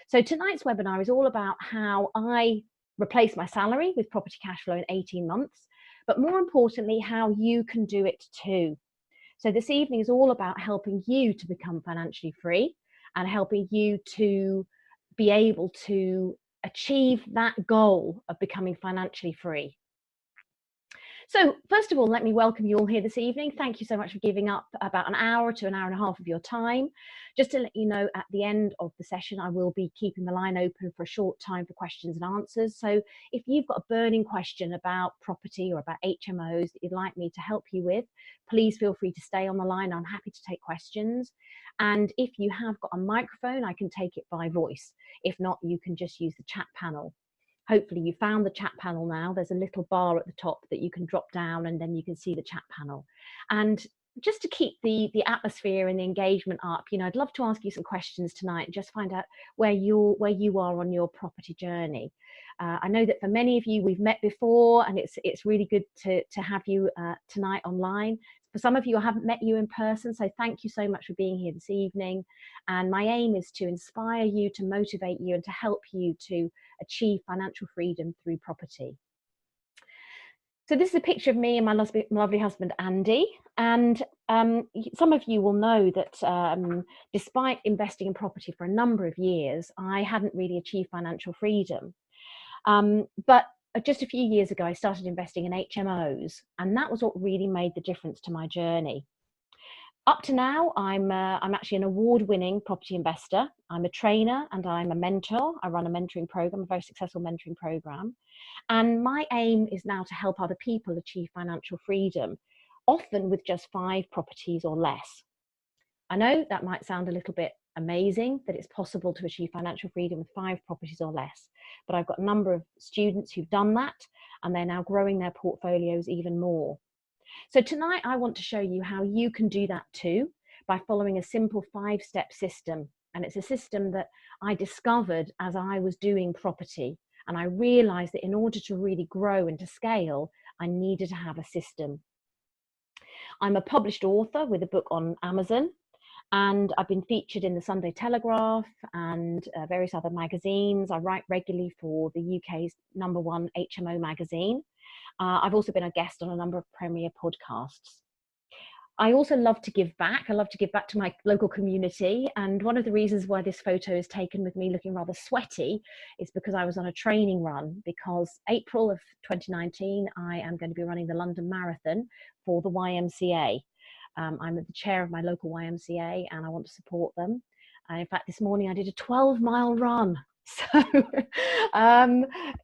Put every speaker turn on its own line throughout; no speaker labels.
So tonight's webinar is all about how I replace my salary with property cash flow in 18 months, but more importantly, how you can do it too. So this evening is all about helping you to become financially free and helping you to be able to achieve that goal of becoming financially free. So first of all, let me welcome you all here this evening. Thank you so much for giving up about an hour to an hour and a half of your time. Just to let you know, at the end of the session, I will be keeping the line open for a short time for questions and answers. So if you've got a burning question about property or about HMOs that you'd like me to help you with, please feel free to stay on the line. I'm happy to take questions. And if you have got a microphone, I can take it by voice. If not, you can just use the chat panel. Hopefully you found the chat panel now. There's a little bar at the top that you can drop down and then you can see the chat panel. And just to keep the atmosphere and the engagement up, you know, I'd love to ask you some questions tonight and just find out where you are on your property journey. I know that for many of you, we've met before, and it's really good to have you tonight online. For some of you, I haven't met you in person, so thank you so much for being here this evening. And my aim is to inspire you, to motivate you, and to help you to achieve financial freedom through property. So this is a picture of me and my lovely husband, Andy. And some of you will know that despite investing in property for a number of years, I hadn't really achieved financial freedom. But just a few years ago, I started investing in HMOs, and that was what really made the difference to my journey. Up to now, I'm actually an award-winning property investor. I'm a trainer and I'm a mentor. I run a mentoring program, a very successful mentoring program. And my aim is now to help other people achieve financial freedom, often with just 5 properties or less. I know that might sound a little bit amazing, that it's possible to achieve financial freedom with 5 properties or less, but I've got a number of students who've done that, and they're now growing their portfolios even more. So tonight I want to show you how you can do that too by following a simple 5-step system. And it's a system that I discovered as I was doing property. And I realized that in order to really grow and to scale, I needed to have a system. I'm a published author with a book on Amazon, and I've been featured in the Sunday Telegraph and various other magazines. I write regularly for the UK's #1 HMO magazine. I've also been a guest on a number of premier podcasts. I also love to give back. I love to give back to my local community. And one of the reasons why this photo is taken with me looking rather sweaty is because I was on a training run, because April of 2019, I am going to be running the London Marathon for the YMCA. I'm the chair of my local YMCA and I want to support them. In fact, this morning I did a 12-mile run. So,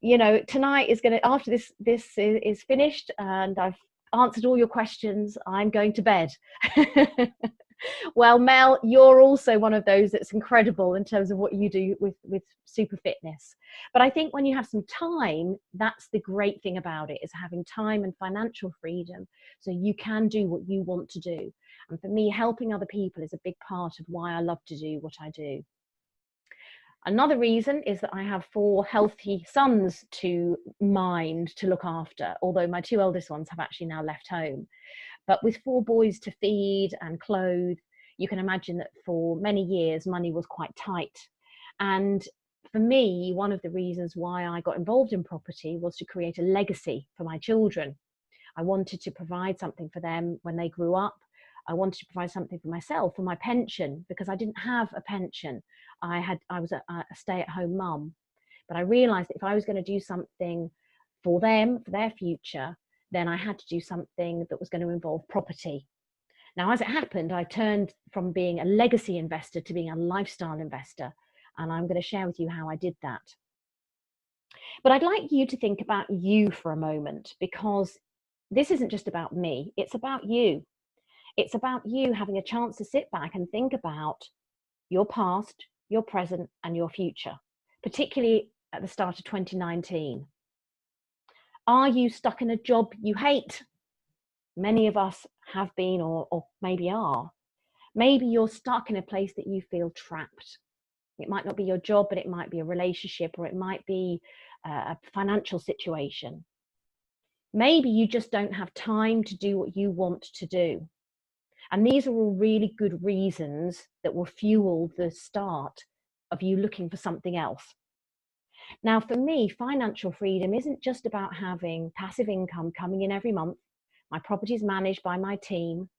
you know, tonight is going to, after this is finished and I've answered all your questions, I'm going to bed. Well, Mel, you're also one of those that's incredible in terms of what you do with super fitness. But I think when you have some time, that's the great thing about it, is having time and financial freedom so you can do what you want to do. And for me, helping other people is a big part of why I love to do what I do. Another reason is that I have 4 healthy sons to mind, to look after, although my 2 eldest ones have actually now left home. But with 4 boys to feed and clothe, you can imagine that for many years, money was quite tight. And for me, one of the reasons why I got involved in property was to create a legacy for my children. I wanted to provide something for them when they grew up. I wanted to provide something for myself, for my pension, because I didn't have a pension. I was a stay-at-home mum. But I realized that if I was going to do something for them, for their future, then I had to do something that was going to involve property. Now, as it happened, I turned from being a legacy investor to being a lifestyle investor, and I'm going to share with you how I did that. But I'd like you to think about you for a moment, because this isn't just about me, it's about you. It's about you having a chance to sit back and think about your past, your present, and your future, particularly at the start of 2019. Are you stuck in a job you hate? Many of us have been or maybe are. Maybe you're stuck in a place that you feel trapped. It might not be your job, but it might be a relationship, or it might be a financial situation. Maybe you just don't have time to do what you want to do. And these are all really good reasons that will fuel the start of you looking for something else. Now, for me, financial freedom isn't just about having passive income coming in every month. My property is managed by my team.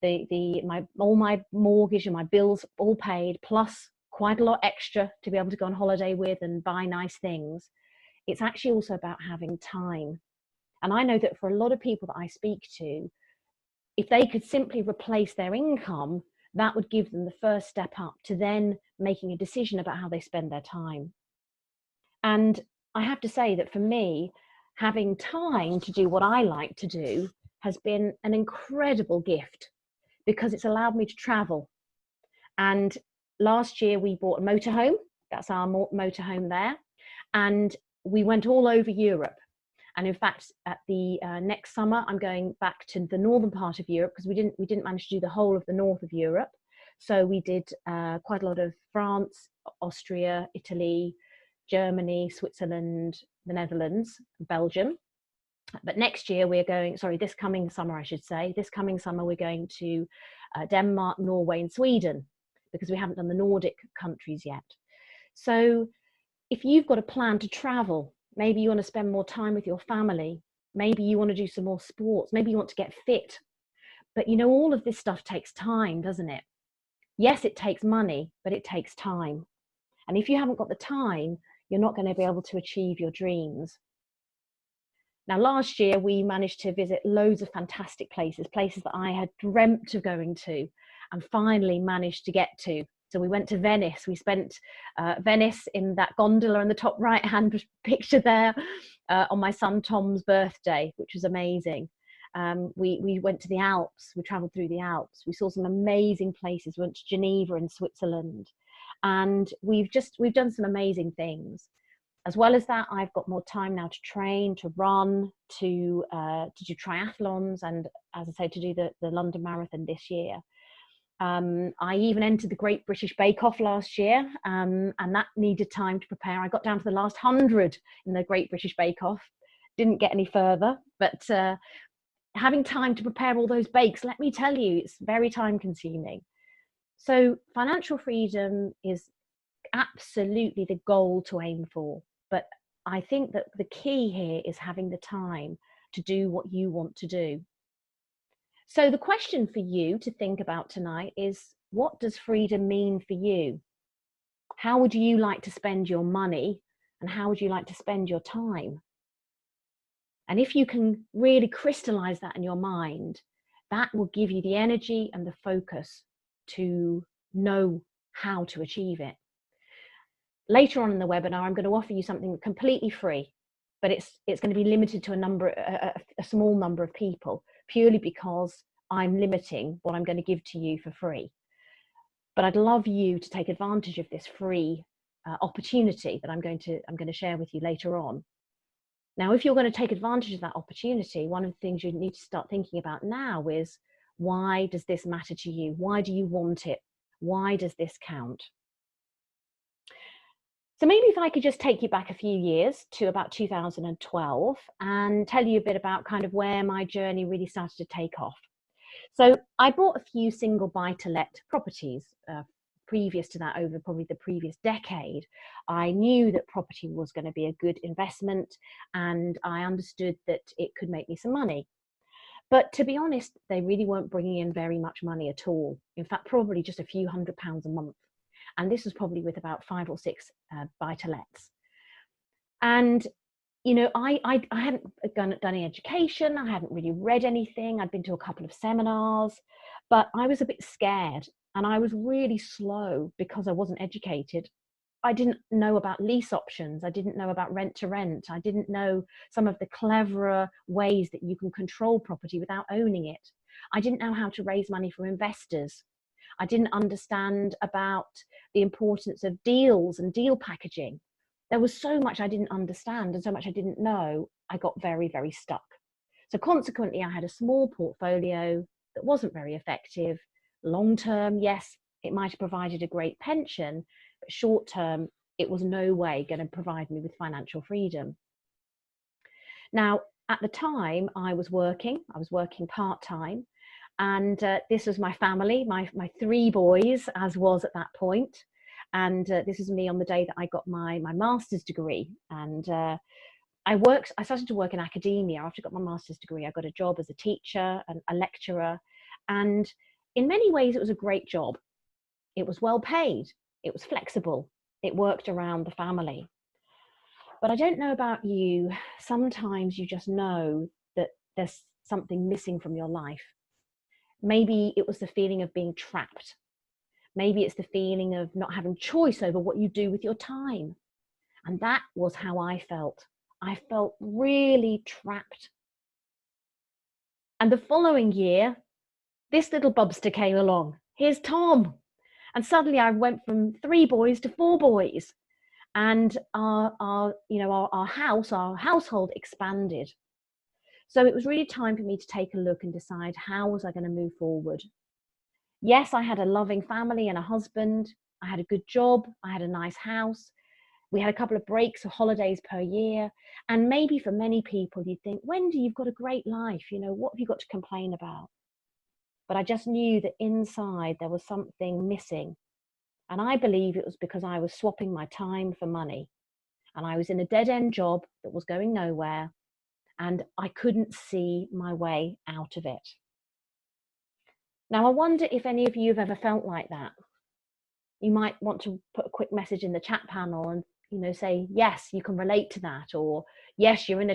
All my mortgage and my bills all paid, plus quite a lot extra to be able to go on holiday with and buy nice things. It's actually also about having time. And I know that for a lot of people that I speak to, if they could simply replace their income, that would give them the first step up to then making a decision about how they spend their time. And I have to say that for me, having time to do what I like to do has been an incredible gift, because it's allowed me to travel. And last year we bought a motorhome. That's our motorhome there. And we went all over Europe. And in fact, at the next summer, I'm going back to the northern part of Europe, because we didn't manage to do the whole of the north of Europe. So we did quite a lot of France, Austria, Italy, Germany, Switzerland, the Netherlands, Belgium. But next year we're going, this coming summer, I should say, this coming summer we're going to Denmark, Norway and Sweden, because we haven't done the Nordic countries yet. So if you've got a plan to travel, maybe you want to spend more time with your family, maybe you want to do some more sports, maybe you want to get fit. But you know, all of this stuff takes time, doesn't it? Yes, it takes money, but it takes time. And if you haven't got the time, you're not going to be able to achieve your dreams. Now, last year, we managed to visit loads of fantastic places that I had dreamt of going to and finally managed to get to. So we went to Venice. We spent Venice in that gondola in the top right-hand picture there on my son Tom's birthday, which was amazing. We went to the Alps. We traveled through the Alps. We saw some amazing places. We went to Geneva in Switzerland. And we've done some amazing things. As well as that, I've got more time now to train, to run, to do triathlons, and as I say, to do the London Marathon this year. I even entered the Great British Bake Off last year, and that needed time to prepare. I got down to the last 100 in the Great British Bake Off, didn't get any further, but having time to prepare all those bakes, let me tell you, it's very time consuming. So financial freedom is absolutely the goal to aim for. But I think that the key here is having the time to do what you want to do. So the question for you to think about tonight is, what does freedom mean for you? How would you like to spend your money, and how would you like to spend your time? And if you can really crystallize that in your mind, that will give you the energy and the focus to know how to achieve it. Later on in the webinar, I'm going to offer you something completely free, but it's going to be limited to a small number of people, purely because I'm limiting what I'm going to give to you for free. But I'd love you to take advantage of this free opportunity that I'm going to share with you later on. Now, if you're going to take advantage of that opportunity, one of the things you need to start thinking about now is, why does this matter to you? Why do you want it? Why does this count? So maybe if I could just take you back a few years to about 2012 and tell you a bit about kind of where my journey really started to take off. So I bought a few single buy-to-let properties previous to that, over probably the previous decade. I knew that property was going to be a good investment, and I understood that it could make me some money. But to be honest, they really weren't bringing in very much money at all. In fact, probably just a few £100s a month. And this was probably with about 5 or 6 buy-to-lets. And, you know, I hadn't done any education. I hadn't really read anything. I'd been to a couple of seminars, but I was a bit scared, and I was really slow because I wasn't educated. I didn't know about lease options. I didn't know about rent to rent. I didn't know some of the cleverer ways that you can control property without owning it. I didn't know how to raise money from investors. I didn't understand about the importance of deals and deal packaging. There was so much I didn't understand and so much I didn't know. I got very, very stuck. So consequently, I had a small portfolio that wasn't very effective. Long term, yes, it might have provided a great pension, but short term, it was no way going to provide me with financial freedom. Now, at the time, I was working part-time. And this was my family, my 3 boys, as was at that point. And this was me on the day that I got my master's degree. And I started to work in academia after I got my master's degree. I got a job as a teacher and a lecturer. And in many ways, it was a great job. It was well paid. It was flexible. It worked around the family. But I don't know about you. Sometimes you just know that there's something missing from your life. Maybe it was the feeling of being trapped. Maybe it's the feeling of not having choice over what you do with your time. And that was how I felt. I felt really trapped. And the following year, this little bubster came along. Here's Tom. And suddenly I went from 3 boys to 4 boys. And our household expanded. So it was really time for me to take a look and decide, how was I going to move forward? Yes, I had a loving family and a husband. I had a good job. I had a nice house. We had a couple of breaks or holidays per year. And maybe for many people, you'd think, Wendy, you've got a great life. What have you got to complain about? But I just knew that inside there was something missing. And I believe it was because I was swapping my time for money. And I was in a dead-end job that was going nowhere. And I couldn't see my way out of it. Now, I wonder if any of you have ever felt like that. You might want to put a quick message in the chat panel and say, yes, you can relate to that, or yes, you're in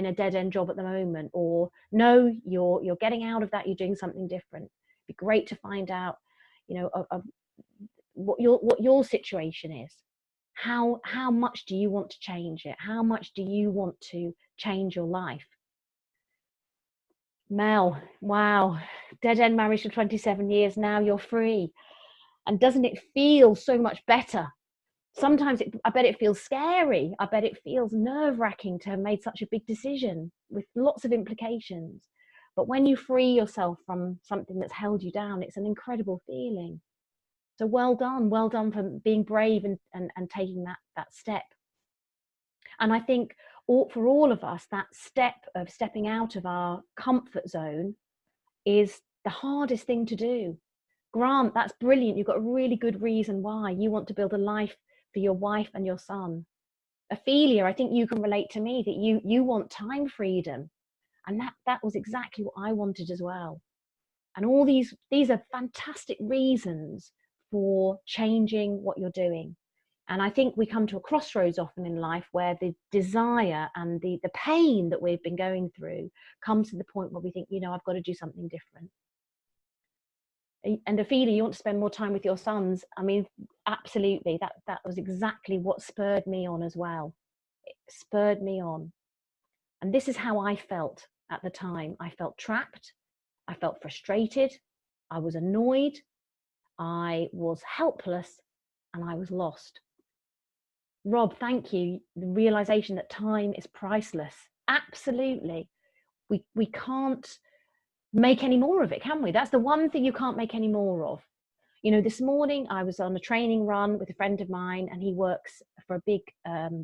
a dead-end job at the moment, or no, you're getting out of that, you're doing something different. It'd be great to find out, what your situation is. How much do you want to change it? How much do you want to change your life? Mel, wow, dead-end marriage for 27 years, now you're free. And doesn't it feel so much better? Sometimes I bet it feels scary. I bet it feels nerve-wracking to have made such a big decision with lots of implications. But when you free yourself from something that's held you down, it's an incredible feeling. So well done for being brave and taking that step. And I think for all of us, that step of stepping out of our comfort zone is the hardest thing to do. Grant, that's brilliant. You've got a really good reason why you want to build a life for your wife and your son. Ophelia, I think you can relate to me that you want time freedom. And that was exactly what I wanted as well. And all these are fantastic reasons for changing what you're doing. And I think we come to a crossroads often in life where the desire and the pain that we've been going through comes to the point where we think, I've got to do something different. And Ophelia, you want to spend more time with your sons. I mean, absolutely. That was exactly what spurred me on as well. It spurred me on. And this is how I felt at the time. I felt trapped. I felt frustrated. I was annoyed. I was helpless, and I was lost. Rob, thank you. The realization that time is priceless. Absolutely. We can't make any more of it, can we? That's the one thing you can't make any more of. This morning I was on a training run with a friend of mine, and he works for a big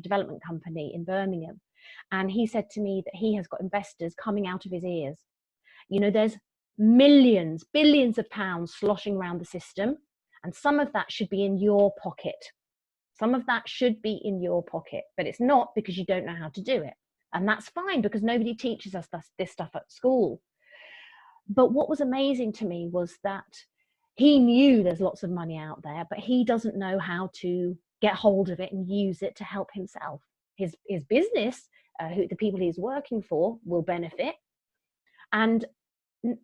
development company in Birmingham. And he said to me that he has got investors coming out of his ears. There's millions, billions of pounds sloshing around the system, and some of that should be in your pocket. Some of that should be in your pocket, but it's not, because you don't know how to do it. And that's fine, because nobody teaches us this stuff at school. But what was amazing to me was that he knew there's lots of money out there, but he doesn't know how to get hold of it and use it to help himself. His business, the people he's working for, will benefit. And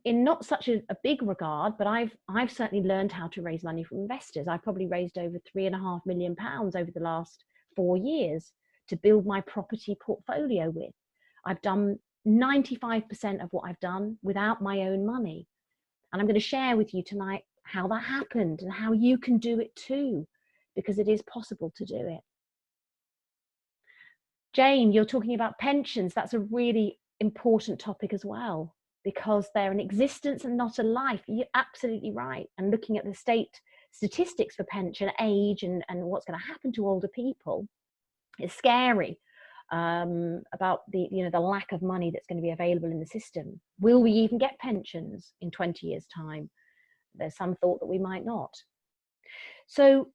in not such a big regard, but I've certainly learned how to raise money from investors. I've probably raised over £3.5 million over the last 4 years to build my property portfolio with. I've done 95% of what I've done without my own money. And I'm going to share with you tonight how that happened and how you can do it too, because it is possible to do it. Jane, you're talking about pensions. That's a really important topic as well, because they're an existence and not a life. You're absolutely right. And looking at the state statistics for pension age and what's going to happen to older people, it's scary about the lack of money that's going to be available in the system. Will we even get pensions in 20 years' time? There's some thought that we might not. So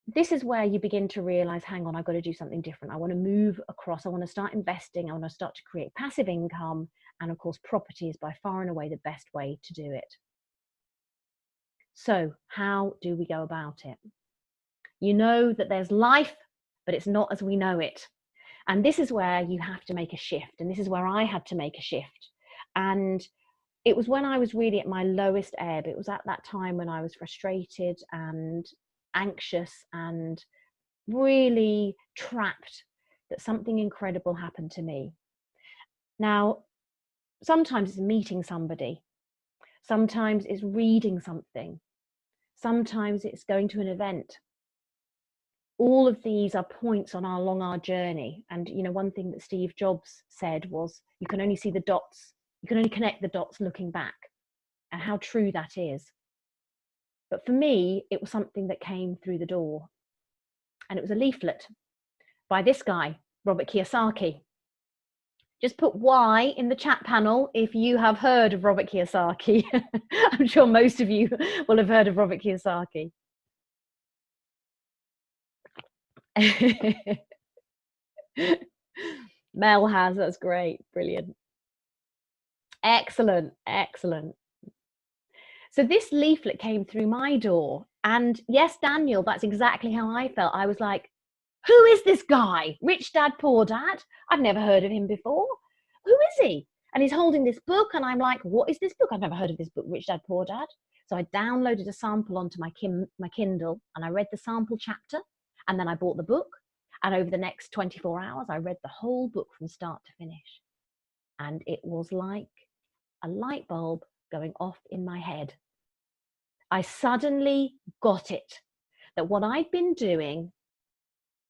this is where you begin to realize, hang on, I've got to do something different. I want to move across. I want to start investing. I want to start to create passive income. And of course, property is by far and away the best way to do it. So how do we go about it? You know that there's life, but it's not as we know it. And this is where you have to make a shift. And this is where I had to make a shift. And it was when I was really at my lowest ebb. It was at that time when I was frustrated and anxious and really trapped, that something incredible happened to me. Now, sometimes it's meeting somebody. Sometimes it's reading something. Sometimes it's going to an event. All of these are points on our journey. And, you know, one thing that Steve Jobs said was, you can only see the dots. You can only connect the dots looking back, and how true that is. But for me, it was something that came through the door, and it was a leaflet by this guy, Robert Kiyosaki. Just put Y in the chat panel if you have heard of Robert Kiyosaki. I'm sure most of you will have heard of Robert Kiyosaki. Mel has, that's great, brilliant. Excellent, excellent. So this leaflet came through my door, and yes, Daniel, that's exactly how I felt. I was like, who is this guy? Rich Dad, Poor Dad? I've never heard of him before. Who is he? And he's holding this book, and I'm like, what is this book? I've never heard of this book, Rich Dad, Poor Dad. So I downloaded a sample onto my Kindle, and I read the sample chapter, and then I bought the book. And over the next 24 hours, I read the whole book from start to finish. And it was like a light bulb going off in my head. I suddenly got it, that what I'd been doing,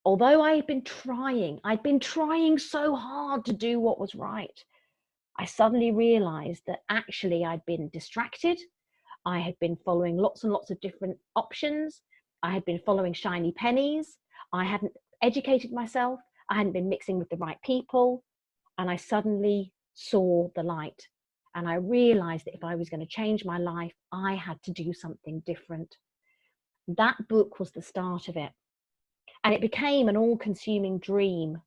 although I'd been trying so hard to do what was right, I suddenly realized that actually I'd been distracted. I had been following lots and lots of different options. I had been following shiny pennies. I hadn't educated myself. I hadn't been mixing with the right people. And I suddenly saw the light. And I realized that if I was going to change my life, I had to do something different. That book was the start of it. And it became an all-consuming dream,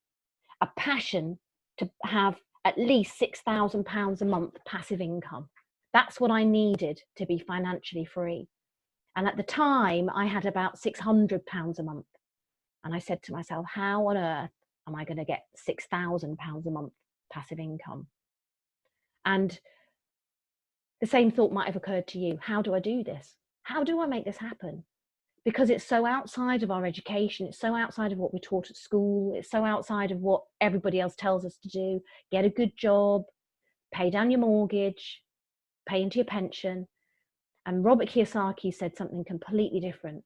a passion to have at least £6,000 a month passive income. That's what I needed to be financially free. And at the time, I had about £600 a month. And I said to myself, how on earth am I going to get £6,000 a month passive income? And the same thought might have occurred to you. How do I do this? How do I make this happen? Because it's so outside of our education. It's so outside of what we're taught at school. It's so outside of what everybody else tells us to do. Get a good job, pay down your mortgage, pay into your pension. And Robert Kiyosaki said something completely different.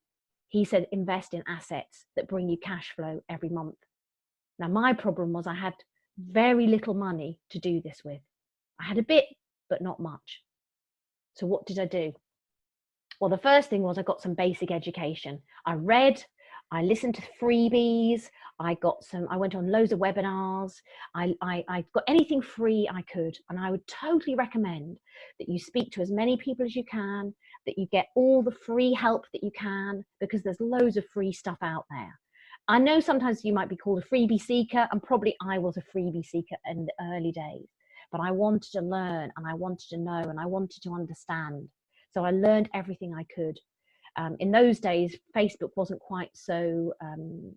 He said, invest in assets that bring you cash flow every month. Now, my problem was I had very little money to do this with. I had a bit, but not much. So what did I do? Well, the first thing was I got some basic education. I read, I listened to freebies, I went on loads of webinars, I got anything free I could. And I would totally recommend that you speak to as many people as you can, that you get all the free help that you can, because there's loads of free stuff out there. I know sometimes you might be called a freebie seeker, and probably I was a freebie seeker in the early days, but I wanted to learn, and I wanted to know, and I wanted to understand. So I learned everything I could. In those days, Facebook wasn't quite so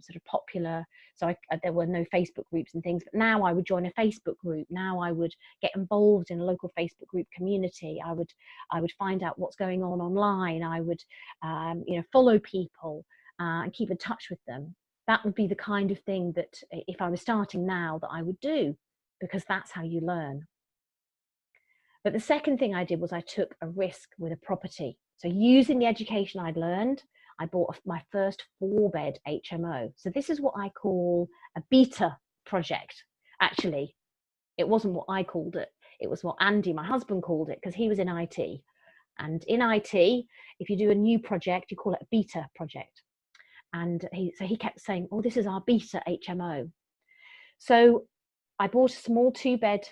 sort of popular. So there were no Facebook groups and things, but now I would join a Facebook group. Now I would get involved in a local Facebook group community. I would find out what's going on online. I would, follow people and keep in touch with them. That would be the kind of thing that if I was starting now that I would do, because that's how you learn. But the second thing I did was I took a risk with a property. So using the education I'd learned, I bought my first 4-bed HMO. So this is what I call a beta project. Actually, it wasn't what I called it. It was what Andy, my husband, called it, because he was in IT. And in IT, if you do a new project, you call it a beta project. And he kept saying, oh, this is our beta HMO. So I bought a small 2-bed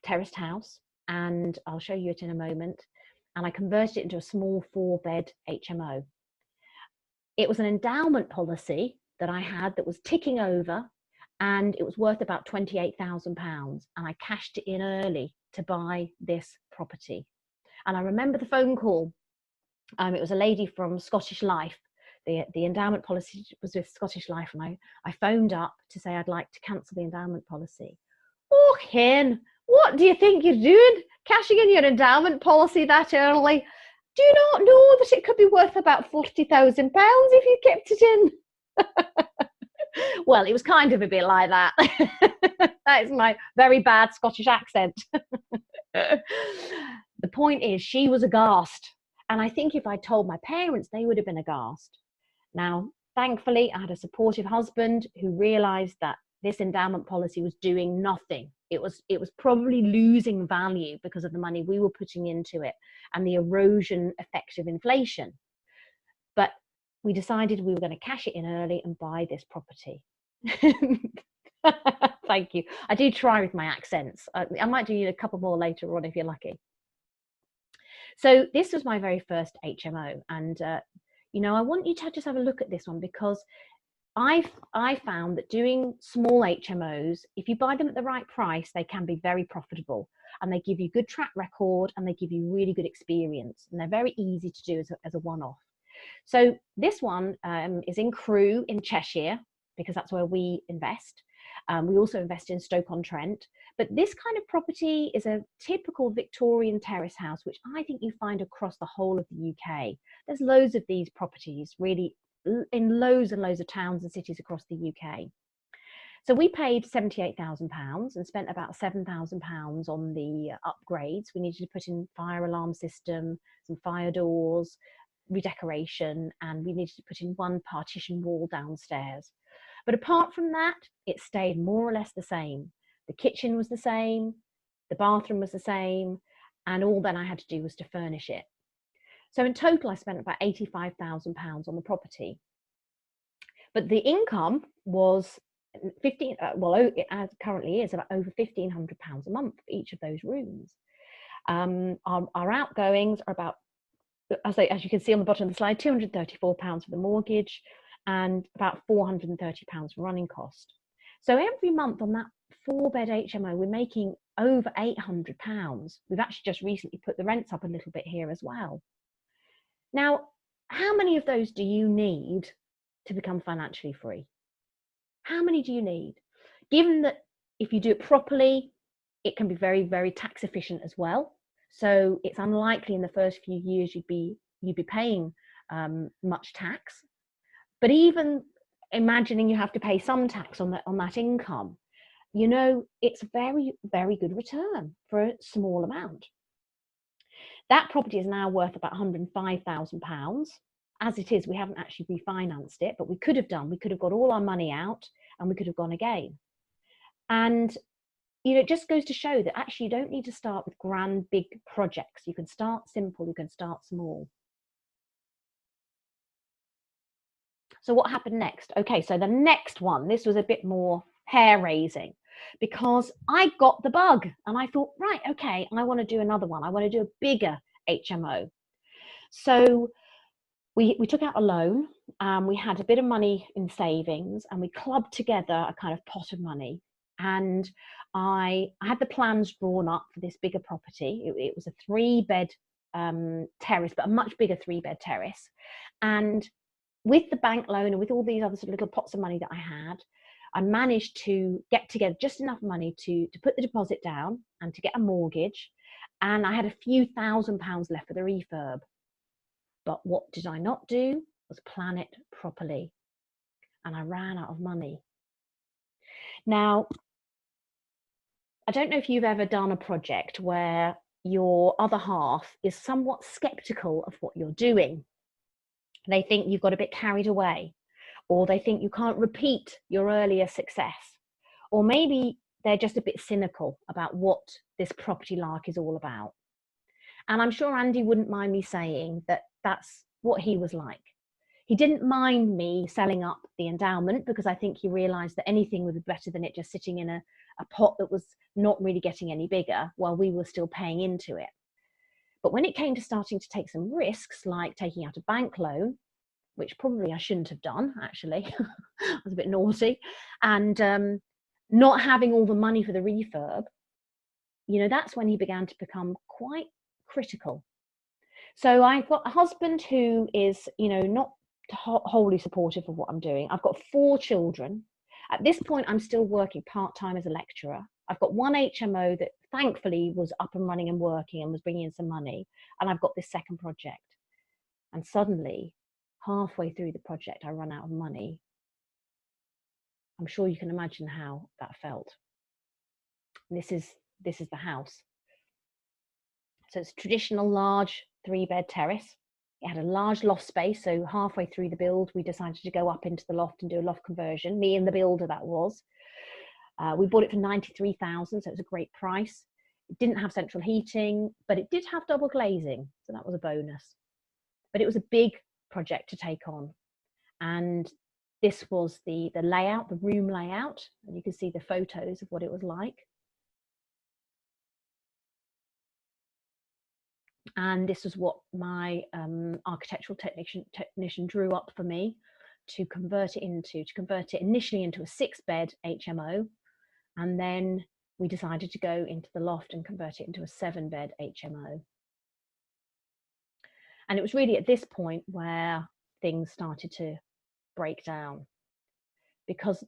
terraced house, and I'll show you it in a moment. And I converted it into a small 4-bed HMO. It was an endowment policy that I had that was ticking over, and it was worth about £28,000, and I cashed it in early to buy this property. And I remember the phone call. It was a lady from Scottish Life. The endowment policy was with Scottish Life, and I phoned up to say I'd like to cancel the endowment policy. Oh, Ken, what do you think you're doing? Cashing in your endowment policy that early? Do you not know that it could be worth about £40,000 if you kept it in? Well, it was kind of a bit like that. That is my very bad Scottish accent. The point is, she was aghast. And I think if I told my parents, they would have been aghast. Now, thankfully, I had a supportive husband who realized that this endowment policy was doing nothing. It was probably losing value because of the money we were putting into it and the erosion effect of inflation. But we decided we were going to cash it in early and buy this property. Thank you. I do try with my accents. I might do a couple more later on if you're lucky. So this was my very first HMO, and you know, I want you to just have a look at this one, because I found that doing small HMOs, if you buy them at the right price, they can be very profitable, and they give you good track record, and they give you really good experience, and they're very easy to do as a one-off. So this one is in Crewe in Cheshire, because that's where we invest. We also invest in Stoke-on-Trent, but this kind of property is a typical Victorian terrace house, which I think you find across the whole of the UK. There's loads of these properties really in loads and loads of towns and cities across the UK. So we paid £78,000 and spent about £7,000 on the upgrades. We needed to put in fire alarm system, some fire doors, redecoration, and we needed to put in one partition wall downstairs. But apart from that, it stayed more or less the same. The kitchen was the same, the bathroom was the same, and all that I had to do was to furnish it. So in total, I spent about £85,000 on the property. But the income was it currently is about over £1,500 a month for each of those rooms. Our outgoings are about, as you can see on the bottom of the slide, £234 for the mortgage and about £430 for running cost. So every month on that 4-bed HMO, we're making over £800. We've actually just recently put the rents up a little bit here as well. Now, how many of those do you need to become financially free? How many do you need? Given that if you do it properly, it can be very, very tax efficient as well. So it's unlikely in the first few years you'd be paying much tax. But even imagining you have to pay some tax on that income, you know, it's very, very good return for a small amount. That property is now worth about £105,000. As it is, we haven't actually refinanced it, but we could have done. We could have got all our money out and we could have gone again. And, you know, it just goes to show that actually you don't need to start with grand, big projects. You can start simple, you can start small. So what happened next? Okay, so the next one, this was a bit more hair-raising, because I got the bug and I thought, right, okay, I want to do another one. I want to do a bigger HMO. So we took out a loan, we had a bit of money in savings, and we clubbed together a kind of pot of money. And I had the plans drawn up for this bigger property. It was a 3-bed terrace, but a much bigger 3-bed terrace. And with the bank loan and with all these other sort of little pots of money that I had, I managed to get together just enough money to put the deposit down and to get a mortgage. And I had a few £1,000s left for the refurb. But what did I not do was plan it properly. And I ran out of money. Now, I don't know if you've ever done a project where your other half is somewhat skeptical of what you're doing. They think you've got a bit carried away, or they think you can't repeat your earlier success, or maybe they're just a bit cynical about what this property lark is all about. And I'm sure Andy wouldn't mind me saying that that's what he was like. He didn't mind me selling up the endowment, because I think he realised that anything would be better than it just sitting in a pot that was not really getting any bigger while we were still paying into it. But when it came to starting to take some risks, like taking out a bank loan, which probably I shouldn't have done, actually. I was a bit naughty. And not having all the money for the refurb, that's when he began to become quite critical. So I've got a husband who is, not wholly supportive of what I'm doing. I've got 4 children. At this point, I'm still working part-time as a lecturer. I've got one HMO that thankfully was up and running and working and was bringing in some money. And I've got this second project. And suddenly, halfway through the project, I run out of money. I'm sure you can imagine how that felt. And this is the house. So it's a traditional large 3-bed terrace. It had a large loft space. So halfway through the build, we decided to go up into the loft and do a loft conversion. Me and the builder, that was. We bought it for 93,000, so it was a great price. It didn't have central heating, but it did have double glazing, so that was a bonus. But it was a big project to take on. And this was the layout, the room layout, and you can see the photos of what it was like. And this is what my architectural technician drew up for me to convert it initially into a 6-bed HMO. And then we decided to go into the loft and convert it into a 7-bed HMO. And it was really at this point where things started to break down, because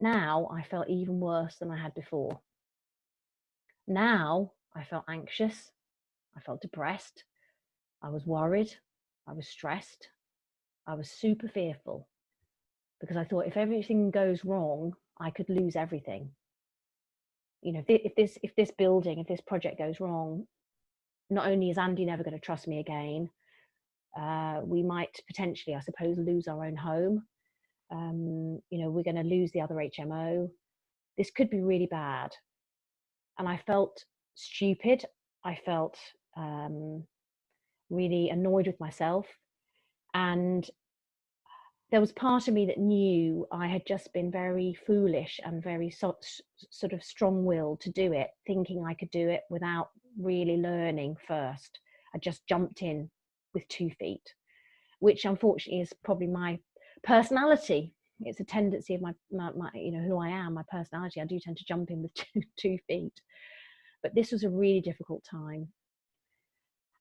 now I felt even worse than I had before. Now I felt anxious. I felt depressed. I was worried. I was stressed. I was super fearful, because I thought if everything goes wrong, I could lose everything. If this project goes wrong, not only is Andy never going to trust me again, we might potentially, I suppose, lose our own home. We're going to lose the other HMO. This could be really bad. And I felt stupid. I felt really annoyed with myself. And there was part of me that knew I had just been very foolish and very sort of strong-willed to do it, thinking I could do it without really learning first. I just jumped in with 2 feet, which unfortunately is probably my personality. It's a tendency of my who I am, my personality. I do tend to jump in with two feet. But this was a really difficult time.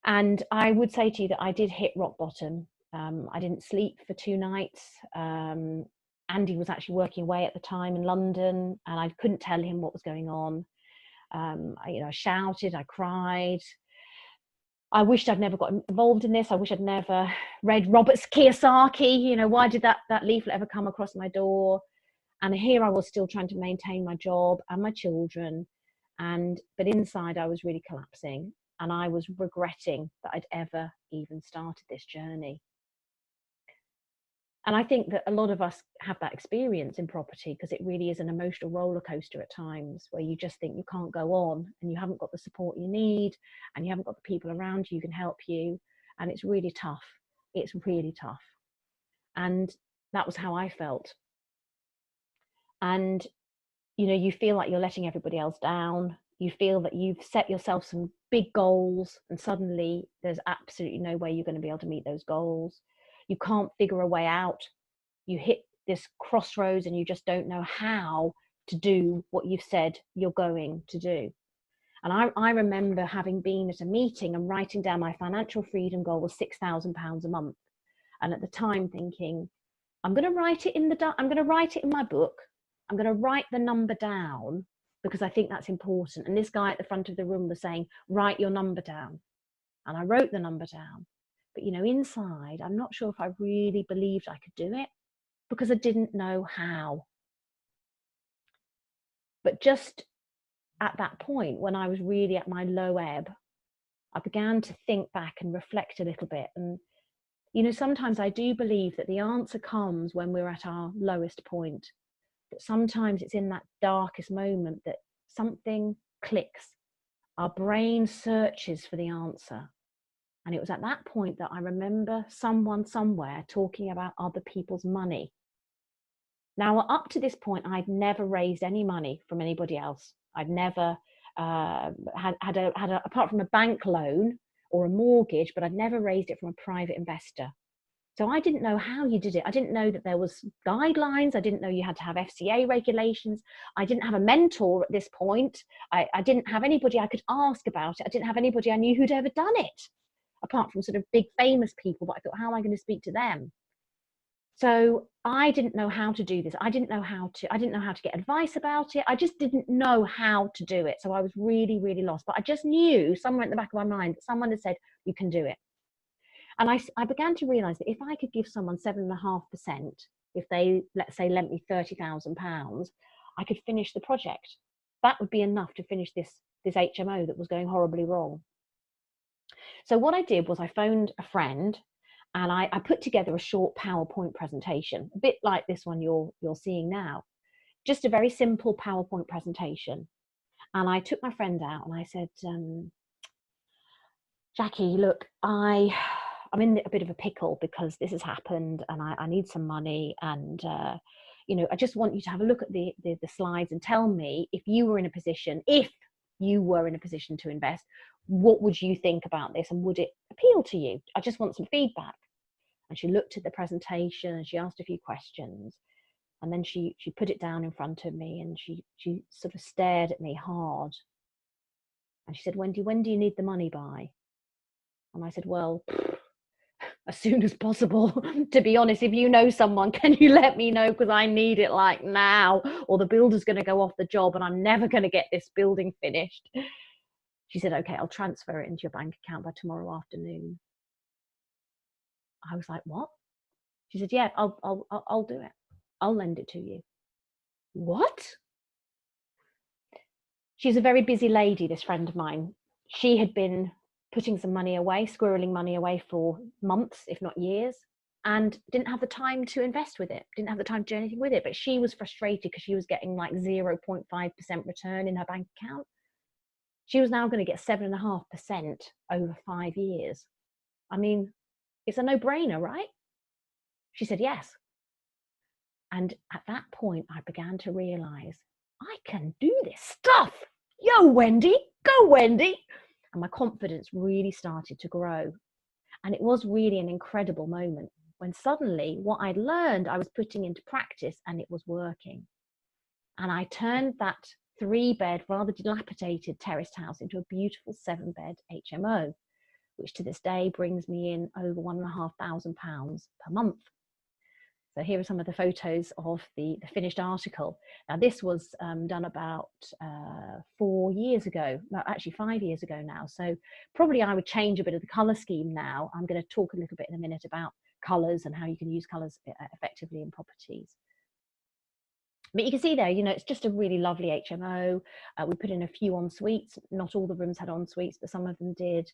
And I would say to you that I did hit rock bottom. I didn't sleep for 2 nights. Andy was actually working away at the time in London, and I couldn't tell him what was going on. I shouted, I cried. I wished I'd never got involved in this. I wish I'd never read Robert Kiyosaki. Why did that leaflet ever come across my door? And here I was still trying to maintain my job and my children. But inside I was really collapsing, and I was regretting that I'd ever even started this journey. And I think that a lot of us have that experience in property, because it really is an emotional roller coaster at times, where you just think you can't go on, and you haven't got the support you need, and you haven't got the people around you who can help you. And it's really tough. It's really tough. And that was how I felt. And, you feel like you're letting everybody else down. You feel that you've set yourself some big goals, and suddenly there's absolutely no way you're going to be able to meet those goals. You can't figure a way out. You hit this crossroads and you just don't know how to do what you've said you're going to do. And I remember having been at a meeting and writing down my financial freedom goal was £6,000 a month. And at the time thinking, I'm going to write it in my book. I'm going to write the number down, because I think that's important. And this guy at the front of the room was saying, write your number down. And I wrote the number down. But, inside, I'm not sure if I really believed I could do it, because I didn't know how. But just at that point, when I was really at my low ebb, I began to think back and reflect a little bit. And, sometimes I do believe that the answer comes when we're at our lowest point. But sometimes it's in that darkest moment that something clicks. Our brain searches for the answer. And it was at that point that I remember someone somewhere talking about other people's money. Now, up to this point, I'd never raised any money from anybody else. I'd never apart from a bank loan or a mortgage, but I'd never raised it from a private investor. So I didn't know how you did it. I didn't know that there was guidelines. I didn't know you had to have FCA regulations. I didn't have a mentor at this point. I didn't have anybody I could ask about it. I didn't have anybody I knew who'd ever done it, apart from sort of big famous people. But I thought, how am I going to speak to them? So I didn't know how to do this. I didn't know how to get advice about it. I just didn't know how to do it. So I was really, really lost. But I just knew somewhere in the back of my mind that someone had said, you can do it. And I began to realize that if I could give someone 7.5%, if they, let's say, lent me £30,000, I could finish the project. That would be enough to finish this HMO that was going horribly wrong. So what I did was I phoned a friend, and I put together a short PowerPoint presentation, a bit like this one you're seeing now, just a very simple PowerPoint presentation. And I took my friend out and I said, Jackie, look, I'm in a bit of a pickle because this has happened, and I need some money, and you know, I just want you to have a look at the slides and tell me if you were in a position to invest, what would you think about this, and would it appeal to you? I just want some feedback. And she looked at the presentation and she asked a few questions, and then she put it down in front of me, and she sort of stared at me hard, and she said, Wendy, when do you need the money by? And I said, well, as soon as possible. To be honest, if you know someone, can you let me know, because I need it like now, or the builder's going to go off the job and I'm never going to get this building finished. She said, okay, I'll transfer it into your bank account by tomorrow afternoon. I was like, what? She said, yeah, I'll do it. I'll lend it to you. What? She's a very busy lady, this friend of mine. She had been putting some money away, squirreling money away for months, if not years, and didn't have the time to invest with it, didn't have the time to do anything with it. But she was frustrated because she was getting like 0.5% return in her bank account. She was now going to get 7.5% over 5 years. I mean, it's a no-brainer, right? She said yes. And at that point, I began to realize, I can do this stuff. Yo, Wendy, go, Wendy. And my confidence really started to grow. And it was really an incredible moment when suddenly what I'd learned, I was putting into practice, and it was working. And I turned that 3-bed, rather dilapidated terraced house into a beautiful 7-bed HMO, which to this day brings me in over £1,500 per month. So here are some of the photos of the finished article. Now this was done about 4 years ago, no, actually 5 years ago now. So probably I would change a bit of the colour scheme now. I'm going to talk a little bit in a minute about colours and how you can use colours effectively in properties. But you can see there, you know, it's just a really lovely HMO. We put in a few en suites. Not all the rooms had en suites, but some of them did.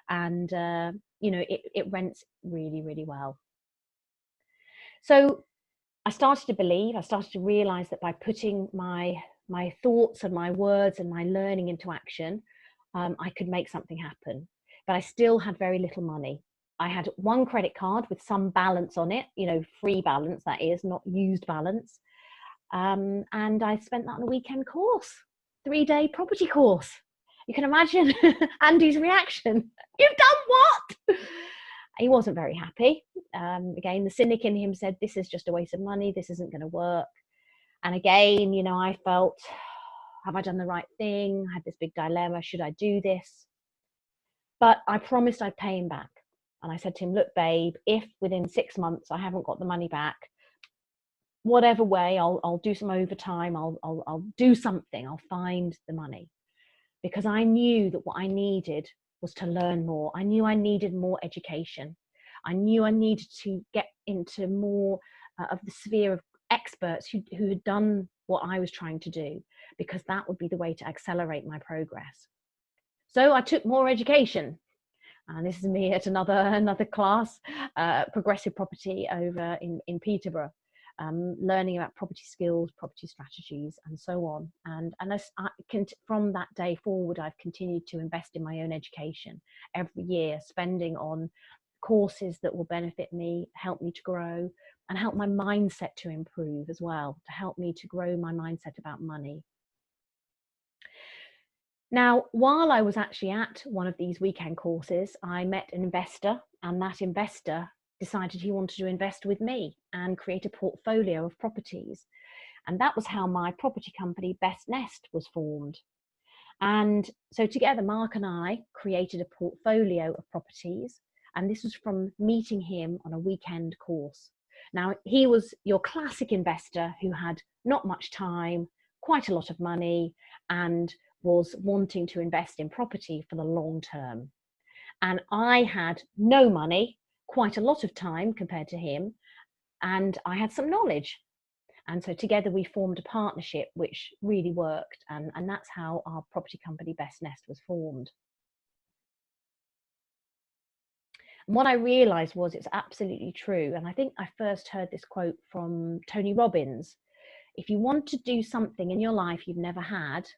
And, you know, it rents really, really well. So I started to believe, I started to realize that by putting my thoughts and my words and my learning into action, I could make something happen. But I still had very little money. I had one credit card with some balance on it, you know, free balance, that is, not used balance. And I spent that on a weekend course, 3-day property course. You can imagine Andy's reaction. You've done what? He wasn't very happy. Again, the cynic in him said, this is just a waste of money. This isn't going to work. And again, you know, I felt, have I done the right thing? I had this big dilemma. Should I do this? But I promised I'd pay him back. And I said to him, look, babe, if within 6 months I haven't got the money back, whatever way, I'll do some overtime. I'll do something. I'll find the money. Because I knew that what I needed was to learn more. I knew I needed more education. I knew I needed to get into more of the sphere of experts who had done what I was trying to do, because that would be the way to accelerate my progress. So I took more education. And this is me at another class, progressive property over in Peterborough. Learning about property skills, property strategies, and so on. And from that day forward, I've continued to invest in my own education every year, spending on courses that will benefit me, help me to grow, and help my mindset to improve as well, to help me to grow my mindset about money. Now, while I was actually at one of these weekend courses, I met an investor, and that investor decided he wanted to invest with me and create a portfolio of properties. And that was how my property company, Best Nest, was formed. And so together, Mark and I created a portfolio of properties. And this was from meeting him on a weekend course. Now, he was your classic investor who had not much time, quite a lot of money, and was wanting to invest in property for the long term. And I had no money, quite a lot of time compared to him, and I had some knowledge. And so together we formed a partnership which really worked. And that's how our property company, Best Nest, was formed. And what I realized was it's absolutely true. And I think I first heard this quote from Tony Robbins. If you want to do something in your life you've never had,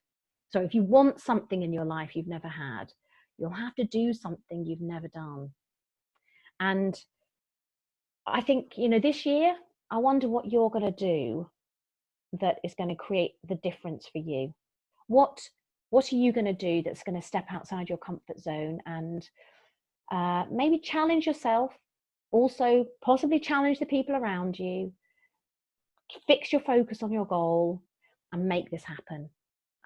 so if you want something in your life you've never had, you'll have to do something you've never done. And I think, you know, this year, I wonder what you're going to do that is going to create the difference for you. What are you going to do that's going to step outside your comfort zone and maybe challenge yourself, also possibly challenge the people around you, fix your focus on your goal and make this happen.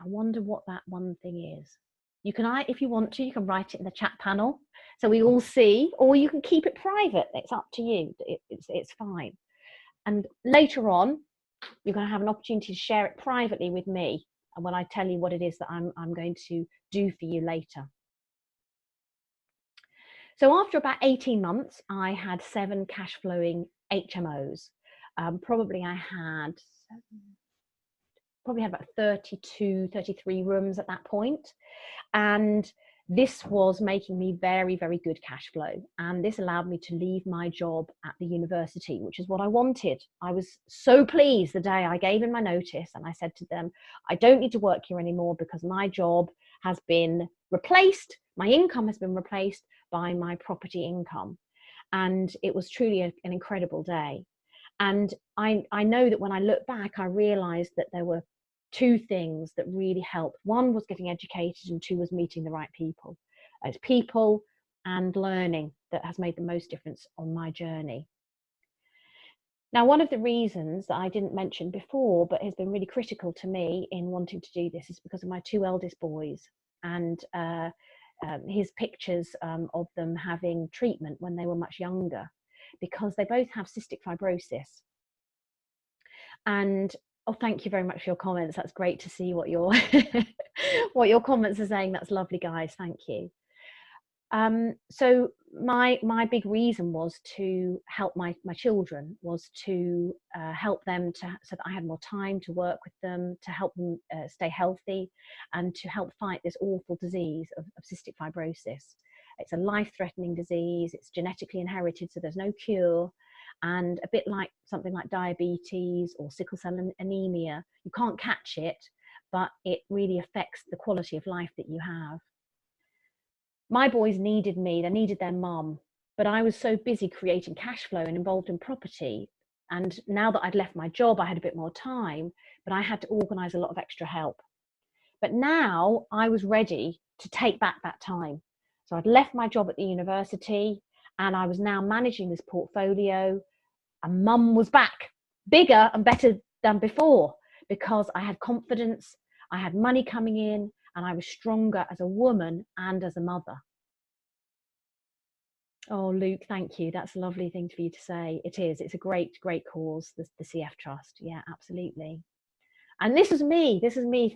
I wonder what that one thing is. You can, if you want to, you can write it in the chat panel so we all see, or you can keep it private. It's up to you. It's fine. And later on, you're going to have an opportunity to share it privately with me. And when I tell you what it is that I'm going to do for you later. So after about 18 months, I had 7 cash flowing HMOs. Probably had about 32, 33 rooms at that point. And this was making me very, very good cash flow. And this allowed me to leave my job at the university, which is what I wanted. I was so pleased the day I gave in my notice and I said to them, I don't need to work here anymore because my job has been replaced. My income has been replaced by my property income. And it was truly an incredible day. And I know that when I look back, I realized that there were 2 things that really helped. One was getting educated and 2 was meeting the right people. It's people and learning that has made the most difference on my journey. Now, one of the reasons that I didn't mention before, but has been really critical to me in wanting to do this is because of my 2 eldest boys and his pictures of them having treatment when they were much younger, because they both have cystic fibrosis. And oh, thank you very much for your comments. That's great to see what your what your comments are saying. That's lovely, guys. Thank you. So my big reason was to help my children, was to help them so that I had more time to work with them, to help them stay healthy, and to help fight this awful disease of cystic fibrosis. It's a life-threatening disease. It's genetically inherited, so there's no cure. And a bit like something like diabetes or sickle cell anemia, you can't catch it, but it really affects the quality of life that you have. My boys needed me, they needed their mum, but I was so busy creating cash flow and involved in property. And now that I'd left my job, I had a bit more time, but I had to organise a lot of extra help. But now I was ready to take back that time. So I'd left my job at the university and I was now managing this portfolio, and mum was back, bigger and better than before, because I had confidence, I had money coming in, and I was stronger as a woman and as a mother. Oh, Luke, thank you. That's a lovely thing for you to say. It is. It's a great, great cause, the CF Trust. Yeah, absolutely. And this is me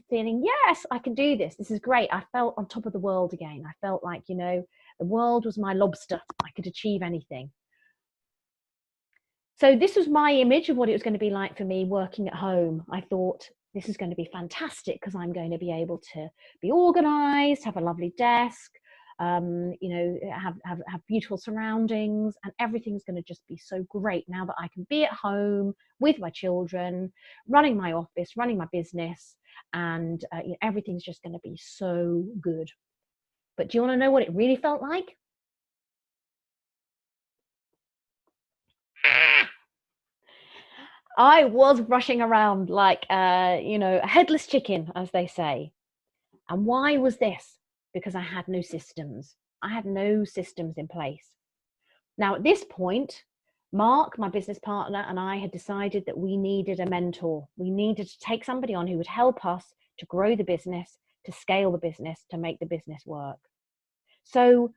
feeling, yes, I can do this. This is great. I felt on top of the world again. I felt like, you know, the world was my lobster. I could achieve anything. So this was my image of what it was going to be like for me working at home. I thought this is going to be fantastic because I'm going to be able to be organized, have a lovely desk, you know, have beautiful surroundings, and everything's going to just be so great now that I can be at home with my children, running my office, running my business, and you know, everything's just going to be so good. But do you want to know what it really felt like? I was rushing around like, you know, a headless chicken, as they say. And why was this? Because I had no systems. I had no systems in place. Now, at this point, Mark, my business partner, and I had decided that we needed a mentor. We needed to take somebody on who would help us to grow the business, to scale the business, to make the business work. So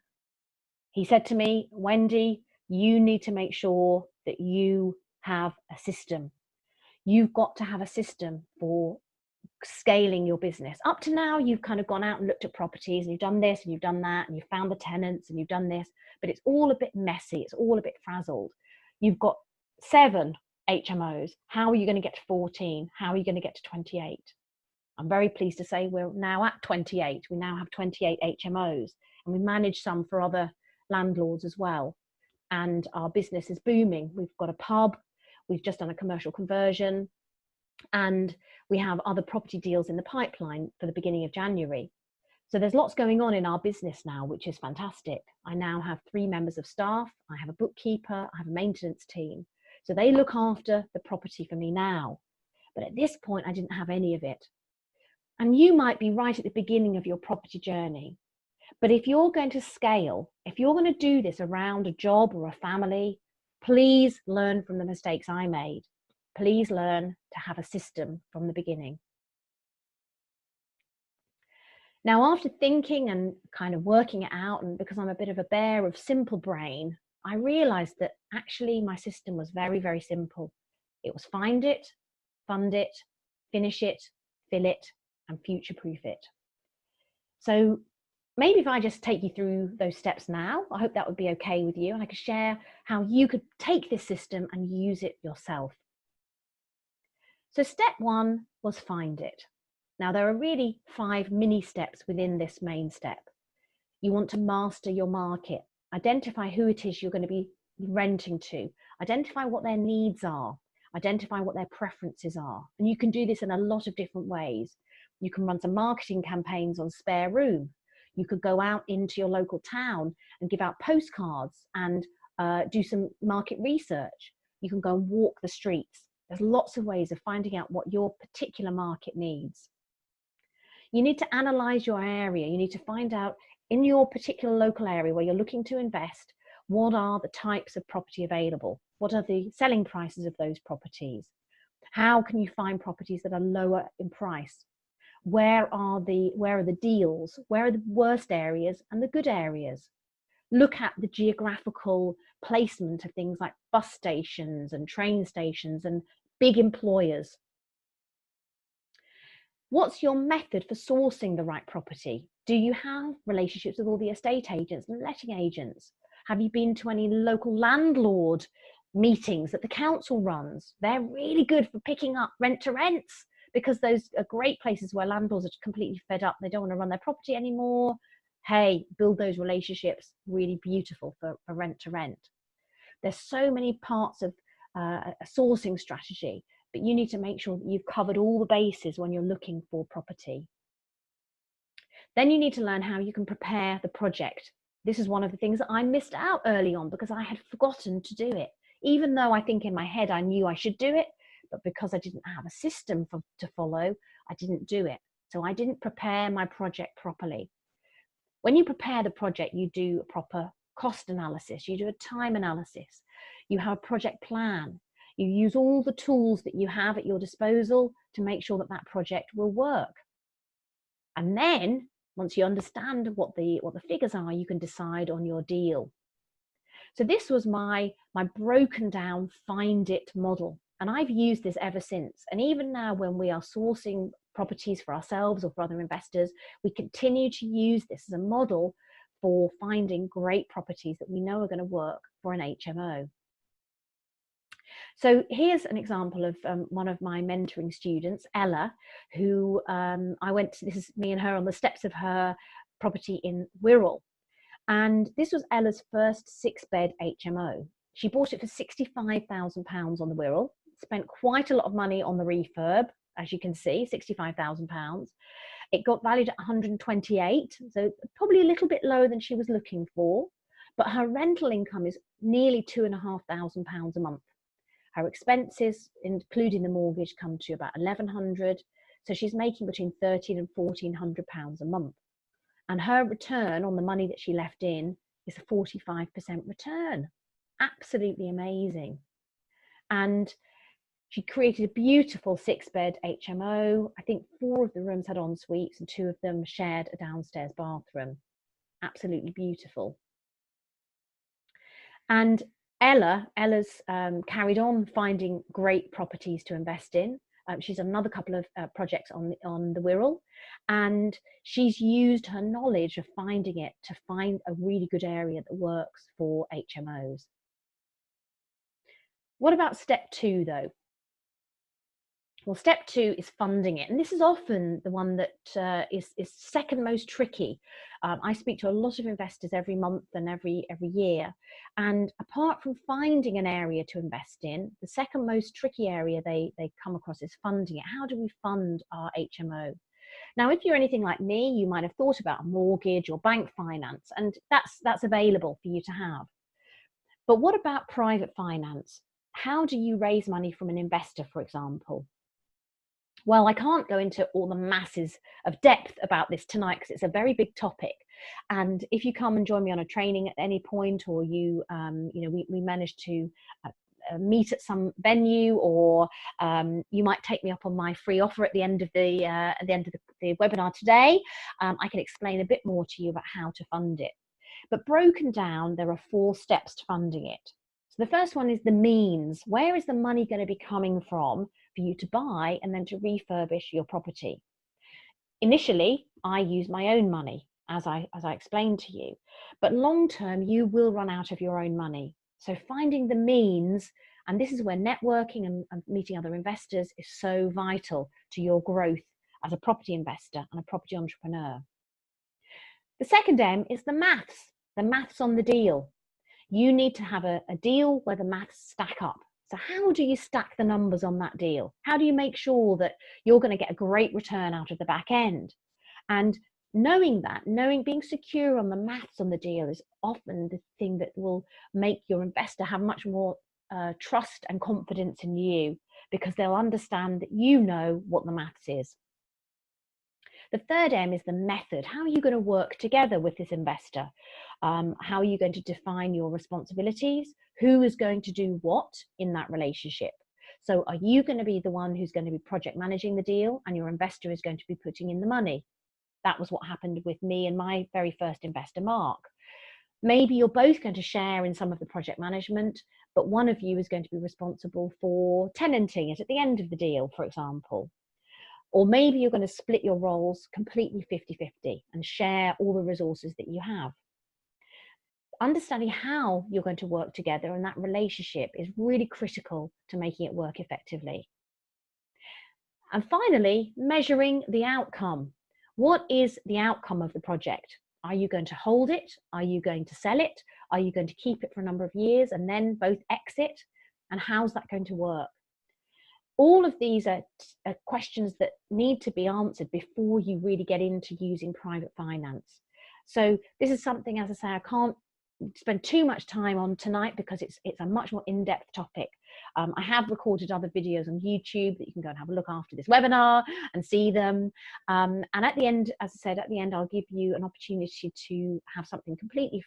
he said to me, Wendy, you need to make sure that you have a system. You've got to have a system for scaling your business. Up to now, you've kind of gone out and looked at properties and you've done this and you've done that and you've found the tenants and you've done this, but it's all a bit messy. It's all a bit frazzled. You've got 7 HMOs. How are you going to get to 14? How are you going to get to 28? I'm very pleased to say we're now at 28. We now have 28 HMOs, and we manage some for other landlords as well. And our business is booming. We've got a pub. We've just done a commercial conversion, and we have other property deals in the pipeline for the beginning of January. So there's lots going on in our business now, which is fantastic. I now have 3 members of staff. I have a bookkeeper. I have a maintenance team. So they look after the property for me now. But at this point, I didn't have any of it. And you might be right at the beginning of your property journey. But if you're going to scale, if you're going to do this around a job or a family, please learn from the mistakes I made. Please learn to have a system from the beginning. Now, after thinking and kind of working it out, and because I'm a bit of a bear of simple brain, I realized that actually my system was very, very simple. It was find it, fund it, finish it, fill it, and future-proof it. So maybe if I just take you through those steps now, I hope that would be okay with you, and I could share how you could take this system and use it yourself. So step 1 was find it. Now, there are really 5 mini steps within this main step. You want to master your market, identify who it is you're going to be renting to, identify what their needs are, identify what their preferences are. And you can do this in a lot of different ways. You can run some marketing campaigns on spare room. You could go out into your local town and give out postcards and do some market research. You can go and walk the streets. There's lots of ways of finding out what your particular market needs. You need to analyze your area. You need to find out in your particular local area where you're looking to invest, what are the types of property available? What are the selling prices of those properties? How can you find properties that are lower in price? Where are the deals? Where are the worst areas and the good areas? Look at the geographical placement of things like bus stations and train stations and big employers. What's your method for sourcing the right property? Do you have relationships with all the estate agents and letting agents? Have you been to any local landlord meetings that the council runs? They're really good for picking up rent to rents, because those are great places where landlords are completely fed up. They don't want to run their property anymore. Hey, build those relationships. Really beautiful for rent to rent. There's so many parts of a sourcing strategy, but you need to make sure that you've covered all the bases when you're looking for property. Then you need to learn how you can prepare the project. This is one of the things that I missed out early on because I had forgotten to do it. Even though I think in my head I knew I should do it, but because I didn't have a system to follow, I didn't do it. So I didn't prepare my project properly. When you prepare the project, you do a proper cost analysis, you do a time analysis, you have a project plan, you use all the tools that you have at your disposal to make sure that that project will work. And then once you understand what the figures are, you can decide on your deal. So this was my broken down find it model. And I've used this ever since. And even now when we are sourcing properties for ourselves or for other investors, we continue to use this as a model for finding great properties that we know are going to work for an HMO. So here's an example of one of my mentoring students, Ella, who this is me and her on the steps of her property in Wirral. And this was Ella's first 6-bed HMO. She bought it for £65,000 on the Wirral, spent quite a lot of money on the refurb, as you can see, £65,000. It got valued at 128, so probably a little bit lower than she was looking for, but her rental income is nearly £2,500 a month. Her expenses, including the mortgage, come to about £1,100, so she's making between £1,300 and £1,400 a month. And her return on the money that she left in is a 45% return. absolutely amazing. And she created a beautiful 6-bed HMO. I think 4 of the rooms had en suites and 2 of them shared a downstairs bathroom. Absolutely beautiful. And Ella's carried on finding great properties to invest in. She's another couple of projects on the Wirral, and she's used her knowledge of finding it to find a really good area that works for HMOs. What about step 2 though? Well, step 2 is funding it, and this is often the one that is second most tricky. I speak to a lot of investors every month and every year, and apart from finding an area to invest in, the second most tricky area they come across is funding it. How do we fund our HMO? Now, if you're anything like me, you might have thought about a mortgage or bank finance, and that's available for you to have. But what about private finance? How do you raise money from an investor, for example? Well, I can't go into all the masses of depth about this tonight because it's a very big topic. And if you come and join me on a training at any point, or we manage to meet at some venue, or you might take me up on my free offer at the end of the webinar today, I can explain a bit more to you about how to fund it. But broken down, there are 4 steps to funding it. So the first one is the means. Where is the money going to be coming from for you to buy and then to refurbish your property? Initially, I use my own money, as I explained to you, but long term, you will run out of your own money. So finding the means, and this is where networking and meeting other investors is so vital to your growth as a property investor and a property entrepreneur. The second M is the maths on the deal. You need to have a deal where the maths stack up. So how do you stack the numbers on that deal? How do you make sure that you're going to get a great return out of the back end? And knowing being secure on the maths on the deal is often the thing that will make your investor have much more trust and confidence in you, because they'll understand that you know what the maths is. The third M is the method. How are you going to work together with this investor? How are you going to define your responsibilities? Who is going to do what in that relationship? So are you going to be the one who's going to be project managing the deal, and your investor is going to be putting in the money? That was what happened with me and my very first investor, Mark. Maybe you're both going to share in some of the project management, but one of you is going to be responsible for tenanting it at the end of the deal, for example. Or maybe you're going to split your roles completely 50-50 and share all the resources that you have. Understanding how you're going to work together and that relationship is really critical to making it work effectively. And finally, measuring the outcome. What is the outcome of the project? Are you going to hold it? Are you going to sell it? Are you going to keep it for a number of years and then both exit? And how's that going to work? All of these are questions that need to be answered before you really get into using private finance. So this is something, as I say, I can't spend too much time on tonight because it's a much more in-depth topic. I have recorded other videos on YouTube that you can go and have a look after this webinar and see them. And at the end, as I said, at the end, I'll give you an opportunity to have something completely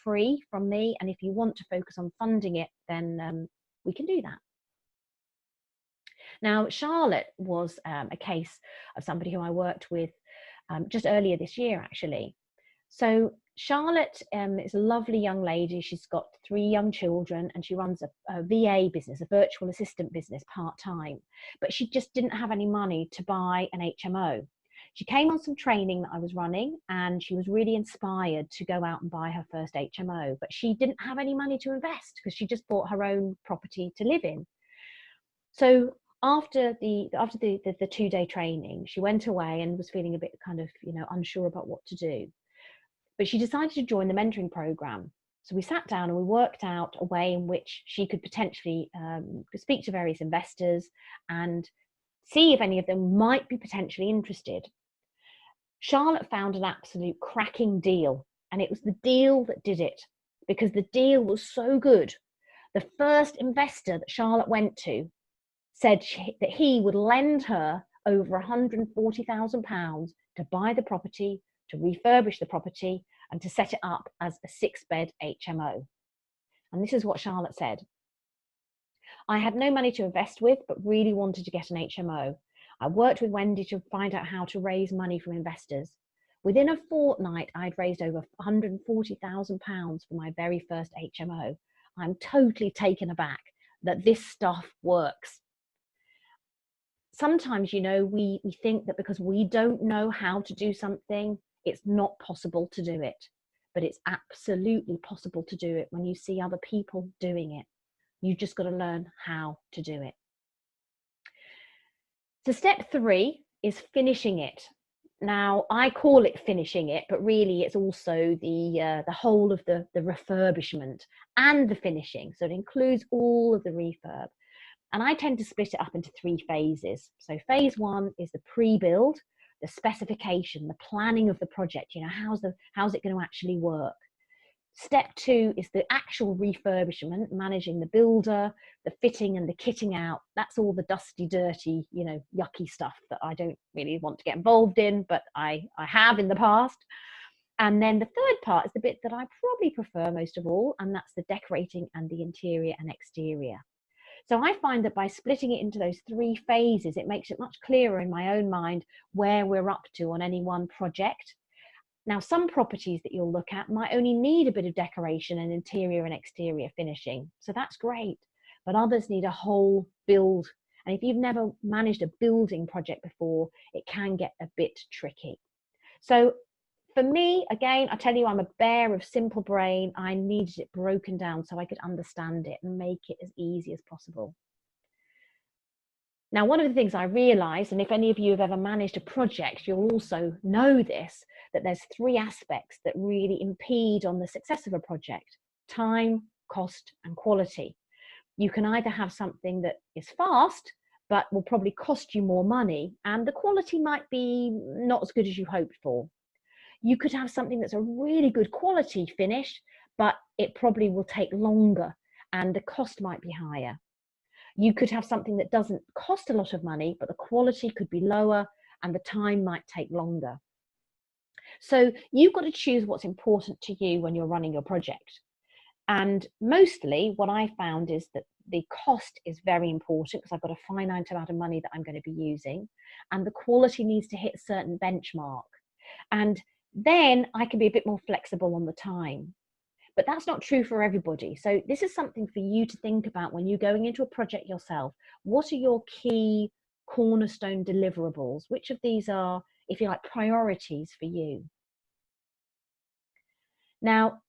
free from me. And if you want to focus on funding it, then we can do that. Now, Charlotte was a case of somebody who I worked with just earlier this year, actually. So Charlotte is a lovely young lady. She's got 3 young children, and she runs a VA business, a virtual assistant business, part-time. But she just didn't have any money to buy an HMO. She came on some training that I was running, and she was really inspired to go out and buy her first HMO. But she didn't have any money to invest because she just bought her own property to live in. So after the 2-day training, she went away and was feeling a bit kind of, unsure about what to do. But she decided to join the mentoring program. So we sat down and we worked out a way in which she could potentially speak to various investors and see if any of them might be potentially interested. Charlotte found an absolute cracking deal, and it was the deal that did it, because the deal was so good. The first investor that Charlotte went to said that he would lend her over £140,000 to buy the property, to refurbish the property, and to set it up as a 6-bed HMO. And this is what Charlotte said. I had no money to invest with, but really wanted to get an HMO. I worked with Wendy to find out how to raise money from investors. Within a fortnight, I'd raised over £140,000 for my very first HMO. I'm totally taken aback that this stuff works. Sometimes, you know, we think that because we don't know how to do something, it's not possible to do it. But it's absolutely possible to do it when you see other people doing it. You've just got to learn how to do it. So step 3 is finishing it. Now, I call it finishing it, but really it's also the whole of the refurbishment and the finishing. So it includes all of the refurb. And I tend to split it up into 3 phases. So phase 1 is the pre-build, the specification, the planning of the project. You know, how's it going to actually work? Step 2 is the actual refurbishment, managing the builder, the fitting and the kitting out. That's all the dusty, dirty, you know, yucky stuff that I don't really want to get involved in, but I have in the past. And then the third part is the bit that I probably prefer most of all, and that's the decorating and the interior and exterior. So I find that by splitting it into those 3 phases, it makes it much clearer in my own mind where we're up to on any one project. Now, some properties that you'll look at might only need a bit of decoration and interior and exterior finishing. So that's great. But others need a whole build. And if you've never managed a building project before, it can get a bit tricky. So for me, again, I tell you, I'm a bear of simple brain. I needed it broken down so I could understand it and make it as easy as possible. Now, one of the things I realized, and if any of you have ever managed a project, you'll also know this, that there's 3 aspects that really impede on the success of a project: time, cost, and quality. You can either have something that is fast, but will probably cost you more money, and the quality might be not as good as you hoped for. You could have something that's a really good quality finish, but it probably will take longer, and the cost might be higher. You could have something that doesn't cost a lot of money, but the quality could be lower and the time might take longer. So you've got to choose what's important to you when you're running your project. And mostly what I found is that the cost is very important because I've got a finite amount of money that I'm going to be using, and the quality needs to hit a certain benchmark. And then I can be a bit more flexible on the time. But that's not true for everybody. So this is something for you to think about when you're going into a project yourself. What are your key cornerstone deliverables? Which of these are, if you like, priorities for you? Now,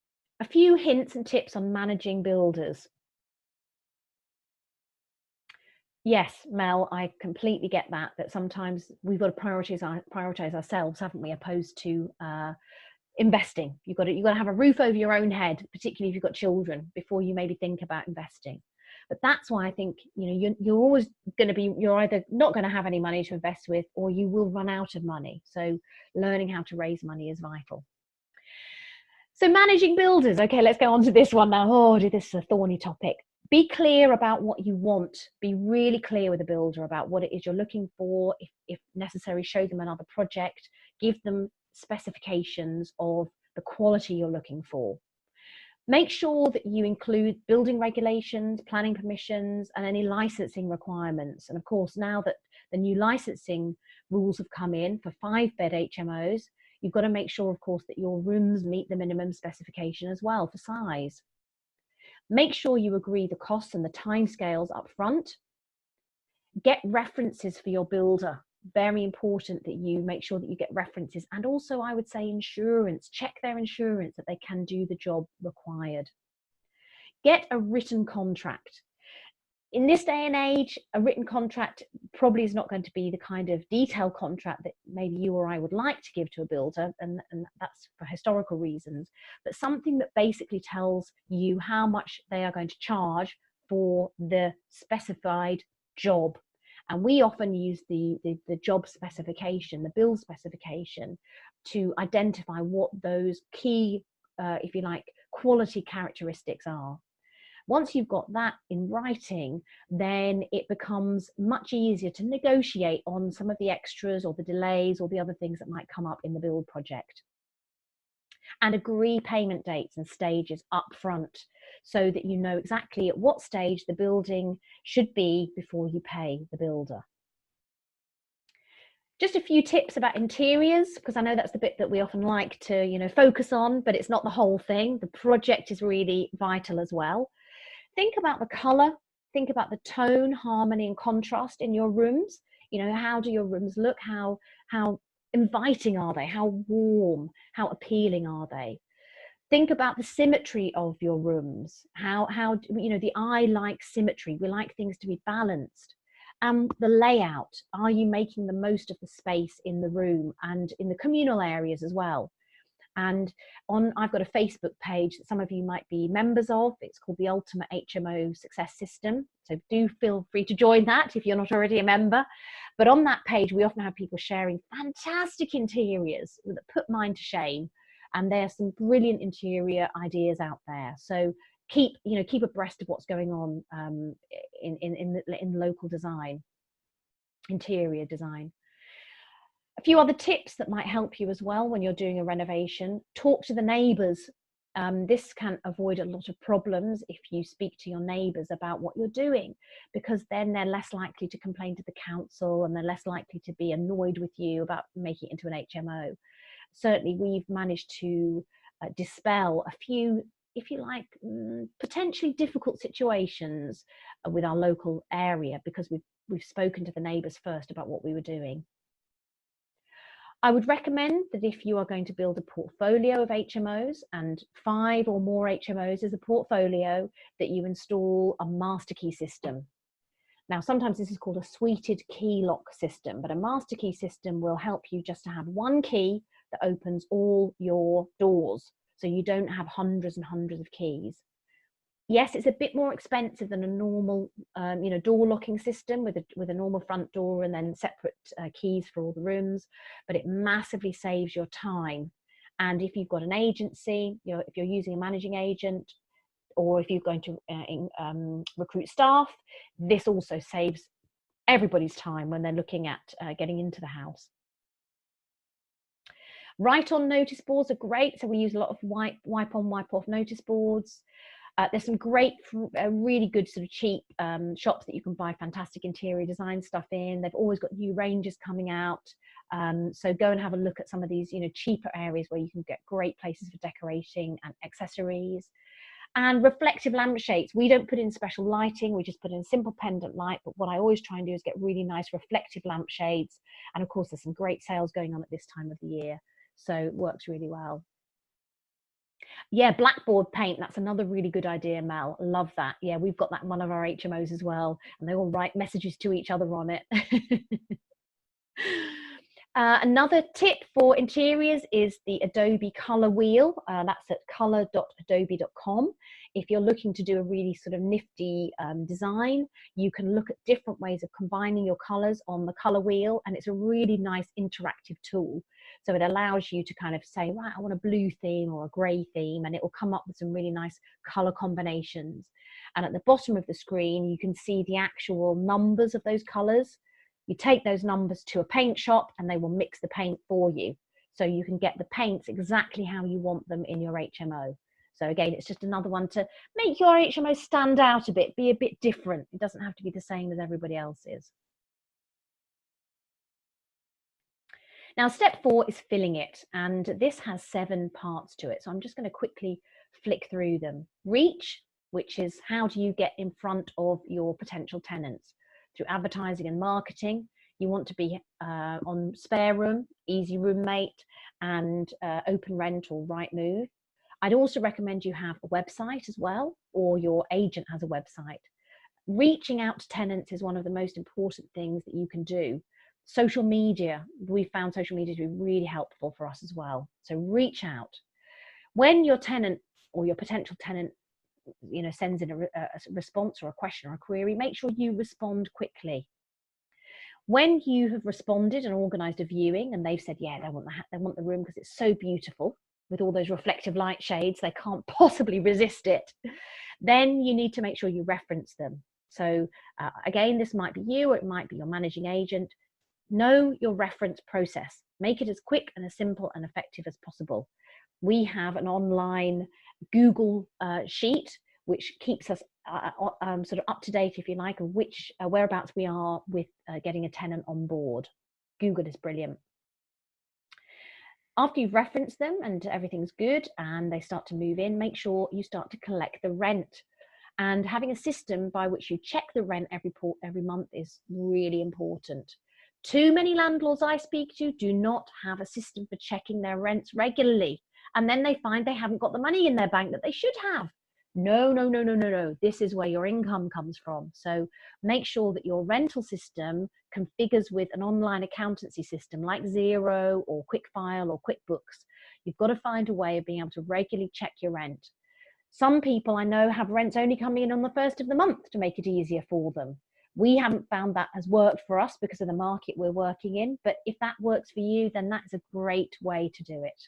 a few hints and tips on managing builders. Yes, Mel, I completely get that sometimes we've got to prioritize ourselves, haven't we, opposed to investing. You've got to have a roof over your own head, particularly if you've got children, before you maybe think about investing. But that's why I think, you know, you're always going to be, you're either not going to have any money to invest with, or you will run out of money. So learning how to raise money is vital. So managing builders. Okay, let's go on to this one now. Oh, this is a thorny topic. Be clear about what you want. Be really clear with a builder about what it is you're looking for. If necessary, show them another project. Give them specifications of the quality you're looking for. Make sure that you include building regulations, planning permissions, and any licensing requirements. And of course, now that the new licensing rules have come in for 5-bed HMOs, you've got to make sure, of course, that your rooms meet the minimum specification as well for size. Make sure you agree the costs and the timescales up front. Get references for your builder. Very important that you make sure that you get references, and also I would say insurance. Check their insurance that they can do the job required. Get a written contract. In this day and age, a written contract probably is not going to be the kind of detailed contract that maybe you or I would like to give to a builder, and that's for historical reasons, but something that basically tells you how much they are going to charge for the specified job. And we often use the job specification, the build specification, to identify what those key, if you like, quality characteristics are. Once you've got that in writing, then it becomes much easier to negotiate on some of the extras or the delays or the other things that might come up in the build project. And agree payment dates and stages up front so that you know exactly at what stage the building should be before you pay the builder. Just a few tips about interiors, because I know that's the bit that we often like to, you know, focus on, but it's not the whole thing. The project is really vital as well. Think about the color, think about the tone, harmony and contrast in your rooms. You know, how do your rooms look? How inviting are they? How warm, how appealing are they? Think about the symmetry of your rooms. How you know, the eye likes symmetry. We like things to be balanced. The layout, are you making the most of the space in the room and in the communal areas as well? And I've got a Facebook page that some of you might be members of. It's called the Ultimate HMO Success System. So do feel free to join that if you're not already a member. But on that page, we often have people sharing fantastic interiors that put mine to shame. And there's some brilliant interior ideas out there. So keep abreast of what's going on in local design, interior design. A few other tips that might help you as well when you're doing a renovation. Talk to the neighbours. This can avoid a lot of problems if you speak to your neighbours about what you're doing, because then they're less likely to complain to the council and they're less likely to be annoyed with you about making it into an HMO. Certainly we've managed to dispel a few, if you like, potentially difficult situations with our local area, because we've spoken to the neighbours first about what we were doing. I would recommend that if you are going to build a portfolio of HMOs, and 5 or more HMOs is a portfolio, that you install a master key system. Now, sometimes this is called a suited key lock system, but a master key system will help you just to have one key that opens all your doors, so you don't have hundreds and hundreds of keys. Yes, it's a bit more expensive than a normal, door locking system with a normal front door and then separate keys for all the rooms, but it massively saves your time. And if you've got an agency, if you're using a managing agent, or if you're going to recruit staff, this also saves everybody's time when they're looking at getting into the house. Write-on notice boards are great. So we use a lot of wipe on, wipe off notice boards. There's some great, really good sort of cheap shops that you can buy fantastic interior design stuff in. They've always got new ranges coming out. So go and have a look at some of these, cheaper areas where you can get great places for decorating and accessories. And reflective lampshades. We don't put in special lighting. We just put in simple pendant light. But what I always try and do is get really nice reflective lampshades. And of course, there's some great sales going on at this time of the year. So it works really well. Yeah, blackboard paint. That's another really good idea, Mel. Love that. Yeah, we've got that in one of our HMOs as well. And they all write messages to each other on it. Another tip for interiors is the Adobe color wheel. That's at color.adobe.com. If you're looking to do a really sort of nifty design, you can look at different ways of combining your colors on the color wheel, and it's a really nice interactive tool. So it allows you to kind of say, right, I want a blue theme or a gray theme, and it will come up with some really nice color combinations. And at the bottom of the screen, you can see the actual numbers of those colors. You take those numbers to a paint shop and they will mix the paint for you. So you can get the paints exactly how you want them in your HMO. So again, it's just another one to make your HMO stand out a bit, be a bit different. It doesn't have to be the same as everybody else's. Now, step 4 is filling it. And this has 7 parts to it. So I'm just going to quickly flick through them. Reach, which is how do you get in front of your potential tenants? Through advertising and marketing. You want to be on Spare Room, Easy Roommate, and Open Rent or Rightmove. I'd also recommend you have a website as well, or your agent has a website. Reaching out to tenants is one of the most important things that you can do. Social media, we found social media to be really helpful for us as well. So reach out. When your tenant or your potential tenant sends in a response or a question or a query, make sure you respond quickly. When you have responded and organized a viewing and they've said, yeah, they want the room because it's so beautiful with all those reflective light shades, they can't possibly resist it, then you need to make sure you reference them. So again, this might be you or it might be your managing agent. Know your reference process. Make it as quick and as simple and effective as possible. We have an online Google sheet which keeps us sort of up to date, if you like, of which whereabouts we are with getting a tenant on board. Google is brilliant. After you've referenced them and everything's good and they start to move in, make sure you start to collect the rent. And having a system by which you check the rent every month is really important. Too many landlords I speak to do not have a system for checking their rents regularly. And then they find they haven't got the money in their bank that they should have. No, no, no, no, no, no. This is where your income comes from. So make sure that your rental system configures with an online accountancy system like Xero or QuickFile or QuickBooks. You've got to find a way of being able to regularly check your rent. Some people I know have rents only coming in on the first of the month to make it easier for them. We haven't found that has worked for us because of the market we're working in. But if that works for you, then that's a great way to do it.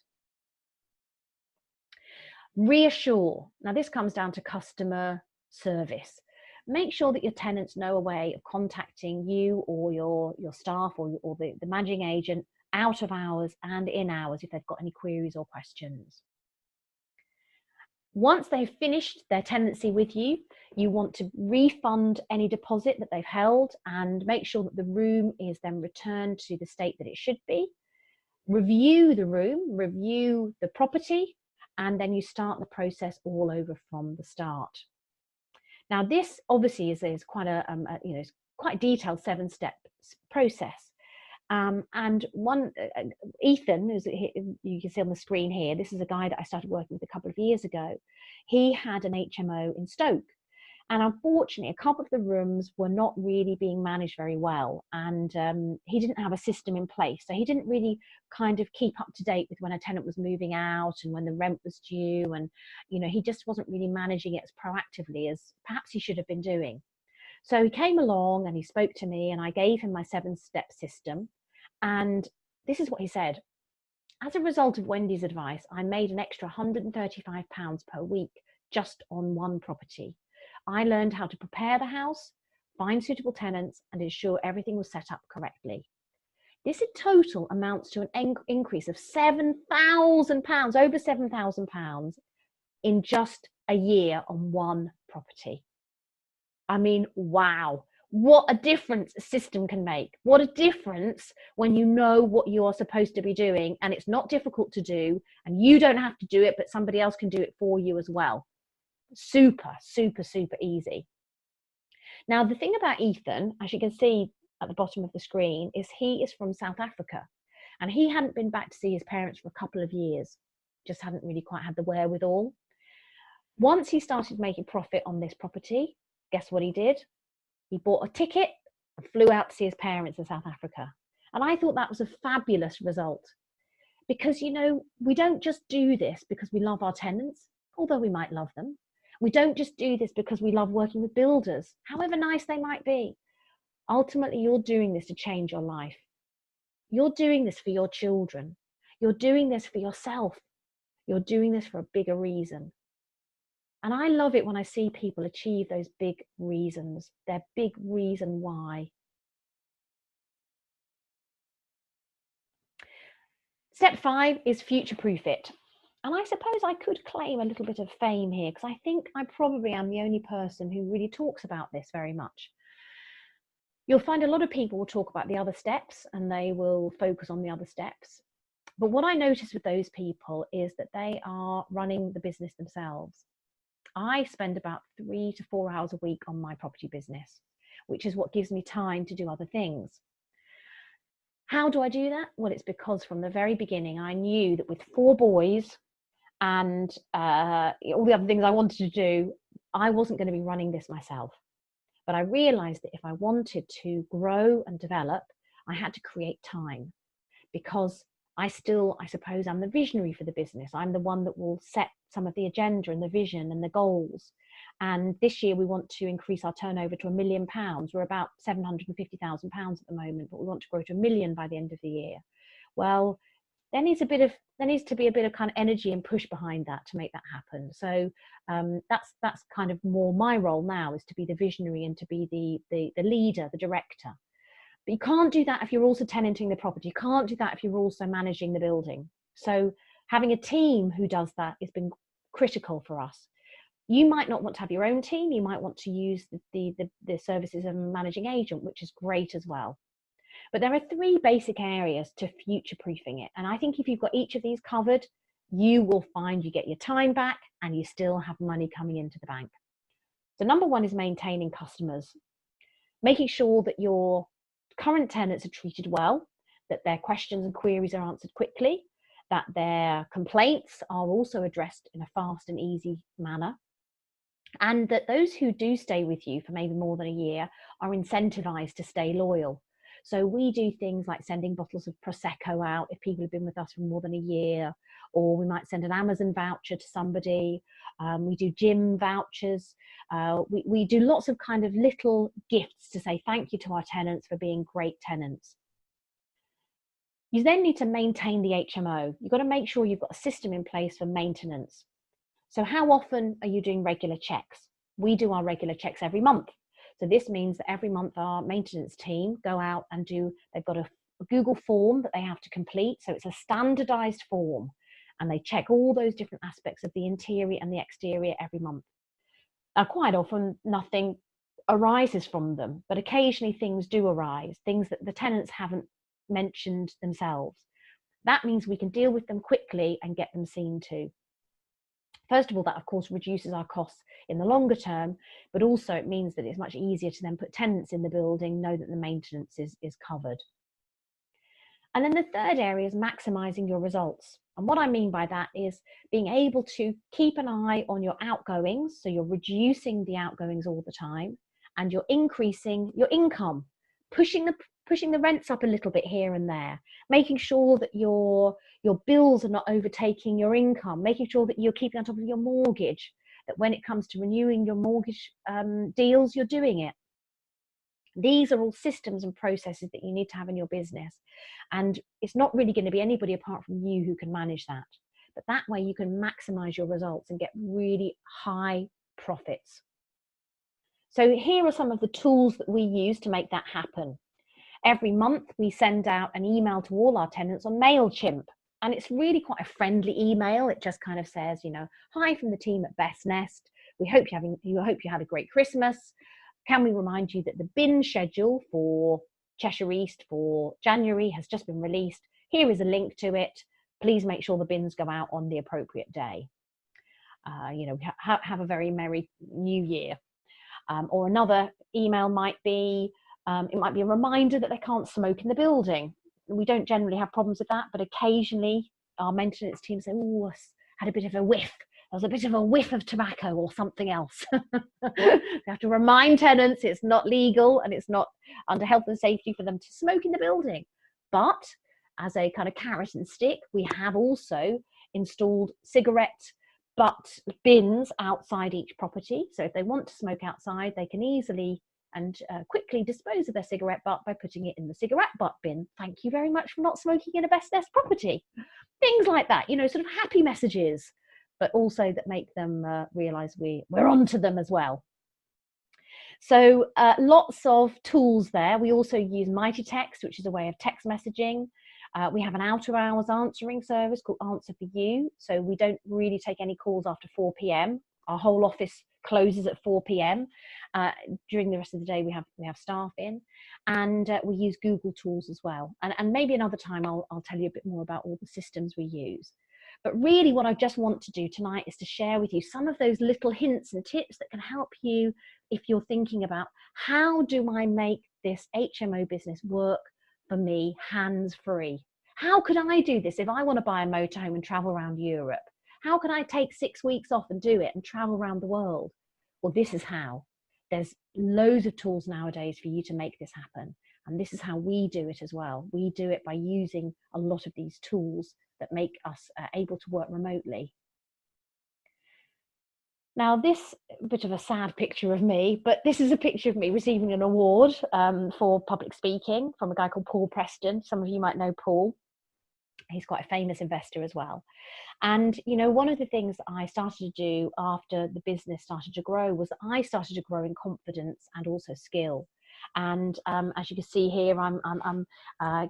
Reassure. Now this comes down to customer service. Make sure that your tenants know a way of contacting you or your staff or the managing agent out of hours and in hours if they've got any queries or questions. Once they've finished their tenancy with you, you want to refund any deposit that they've held and make sure that the room is then returned to the state that it should be. Review the room, review the property, and then you start the process all over from the start. Now, this obviously is quite a quite detailed 7-step process. And one, Ethan, as you can see on the screen here, this is a guy that I started working with a couple of years ago. He had an HMO in Stoke. And unfortunately, a couple of the rooms were not really being managed very well. And he didn't have a system in place. So he didn't really kind of keep up to date with when a tenant was moving out and when the rent was due. And, he just wasn't really managing it as proactively as perhaps he should have been doing. So he came along and he spoke to me and I gave him my 7-step system. And this is what he said. As a result of Wendy's advice, I made an extra £135 per week just on one property. I learned how to prepare the house, find suitable tenants, and ensure everything was set up correctly. This in total amounts to an increase of £7,000, over £7,000 in just a year on one property. I mean, wow. What a difference a system can make. What a difference when you know what you are supposed to be doing and it's not difficult to do and you don't have to do it, but somebody else can do it for you as well. Super, super, super easy. Now, the thing about Ethan, as you can see at the bottom of the screen, is he is from South Africa and he hadn't been back to see his parents for a couple of years, just hadn't really quite had the wherewithal. Once he started making profit on this property, guess what he did? He bought a ticket and flew out to see his parents in South Africa. And I thought that was a fabulous result because, we don't just do this because we love our tenants, although we might love them. We don't just do this because we love working with builders, however nice they might be. Ultimately, you're doing this to change your life. You're doing this for your children. You're doing this for yourself. You're doing this for a bigger reason. And I love it when I see people achieve those big reasons, their big reason why. Step 5 is future-proof it. And I suppose I could claim a little bit of fame here because I think I probably am the only person who really talks about this very much. You'll find a lot of people will talk about the other steps and they will focus on the other steps. But what I notice with those people is that they are running the business themselves. I spend about 3 to 4 hours a week on my property business, which is what gives me time to do other things. How do I do that? Well, it's because from the very beginning, I knew that with 4 boys and all the other things I wanted to do, I wasn't going to be running this myself. But I realized that if I wanted to grow and develop, I had to create time because I suppose I'm the visionary for the business. I'm the one that will set some of the agenda and the vision and the goals. And this year we want to increase our turnover to £1 million. We're about £750,000 at the moment, but we want to grow to £1 million by the end of the year. Well, there needs to be a bit of kind of energy and push behind that to make that happen. So that's kind of more my role now, is to be the visionary and to be the leader, the director. But you can't do that if you're also tenanting the property. You can't do that if you're also managing the building. So Having a team who does that has been critical for us. You might not want to have your own team. You might want to use the services of a managing agent, which is great as well. But there are 3 basic areas to future-proofing it. And I think if you've got each of these covered, you will find you get your time back and you still have money coming into the bank. So number 1 is maintaining customers, making sure that your current tenants are treated well, that their questions and queries are answered quickly, that their complaints are also addressed in a fast and easy manner, and that those who do stay with you for maybe more than a year are incentivized to stay loyal. So we do things like sending bottles of Prosecco out if people have been with us for more than a year, or we might send an Amazon voucher to somebody. We do gym vouchers. We do lots of kind of little gifts to say thank you to our tenants for being great tenants. You then need to maintain the HMO. You've got to make sure you've got a system in place for maintenance. So how often are you doing regular checks? We do our regular checks every month. So this means that every month our maintenance team go out and they've got a Google form that they have to complete. So it's a standardized form, and they check all those different aspects of the interior and the exterior every month. Now, quite often nothing arises from them, but occasionally things do arise, things that the tenants haven't mentioned themselves. That means we can deal with them quickly and get them seen to. First of all, that of course reduces our costs in the longer term, but also it means that it's much easier to then put tenants in the building, know that the maintenance is covered. And then the third area is maximizing your results. And what I mean by that is being able to keep an eye on your outgoings. So you're reducing the outgoings all the time, and you're increasing your income, pushing the rents up a little bit here and there, making sure that your bills are not overtaking your income, making sure that you're keeping on top of your mortgage, that when it comes to renewing your mortgage deals, you're doing it. These are all systems and processes that you need to have in your business. And it's not really going to be anybody apart from you who can manage that. But that way you can maximize your results and get really high profits. So here are some of the tools that we use to make that happen. Every month we send out an email to all our tenants on MailChimp. And it's really quite a friendly email. It just kind of says, hi from the team at Best Nest. We hope you had a great Christmas. Can we remind you that the bin schedule for Cheshire East for January has just been released. Here is a link to it. Please make sure the bins go out on the appropriate day. Have a very merry new year. Or another email might be, it might be a reminder that they can't smoke in the building. We don't generally have problems with that, but occasionally our maintenance team say, oh, had a bit of a whiff. There was a bit of a whiff of tobacco or something else. We have to remind tenants it's not legal and it's not under health and safety for them to smoke in the building. But as a kind of carrot and stick, we have also installed cigarette butt bins outside each property. So if they want to smoke outside, they can easily and quickly dispose of their cigarette butt by putting it in the cigarette butt bin. Thank you very much for not smoking in a Best Nest property. Things like that, sort of happy messages, but also that make them realise we're onto them as well. So lots of tools there. We also use Mighty Text, which is a way of text messaging. We have an out of hours answering service called Answer for You. So we don't really take any calls after 4 p.m. Our whole office closes at 4 p.m. During the rest of the day, we have staff in, and we use Google tools as well. And maybe another time I'll tell you a bit more about all the systems we use. But really what I just want to do tonight is to share with you some of those little hints and tips that can help you if you're thinking about how do I make this HMO business work for me hands-free? How could I do this if I want to buy a motorhome and travel around Europe? How can I take 6 weeks off and do it and travel around the world? Well, this is how. There's loads of tools nowadays for you to make this happen. And this is how we do it as well. We do it by using a lot of these tools that make us able to work remotely. Now, this bit of a sad picture of me, but this is a picture of me receiving an award for public speaking from a guy called Paul Preston. Some of you might know Paul. He's quite a famous investor as well. And, one of the things that I started to do after the business started to grow was that I started to grow in confidence and also skill. And as you can see here, I'm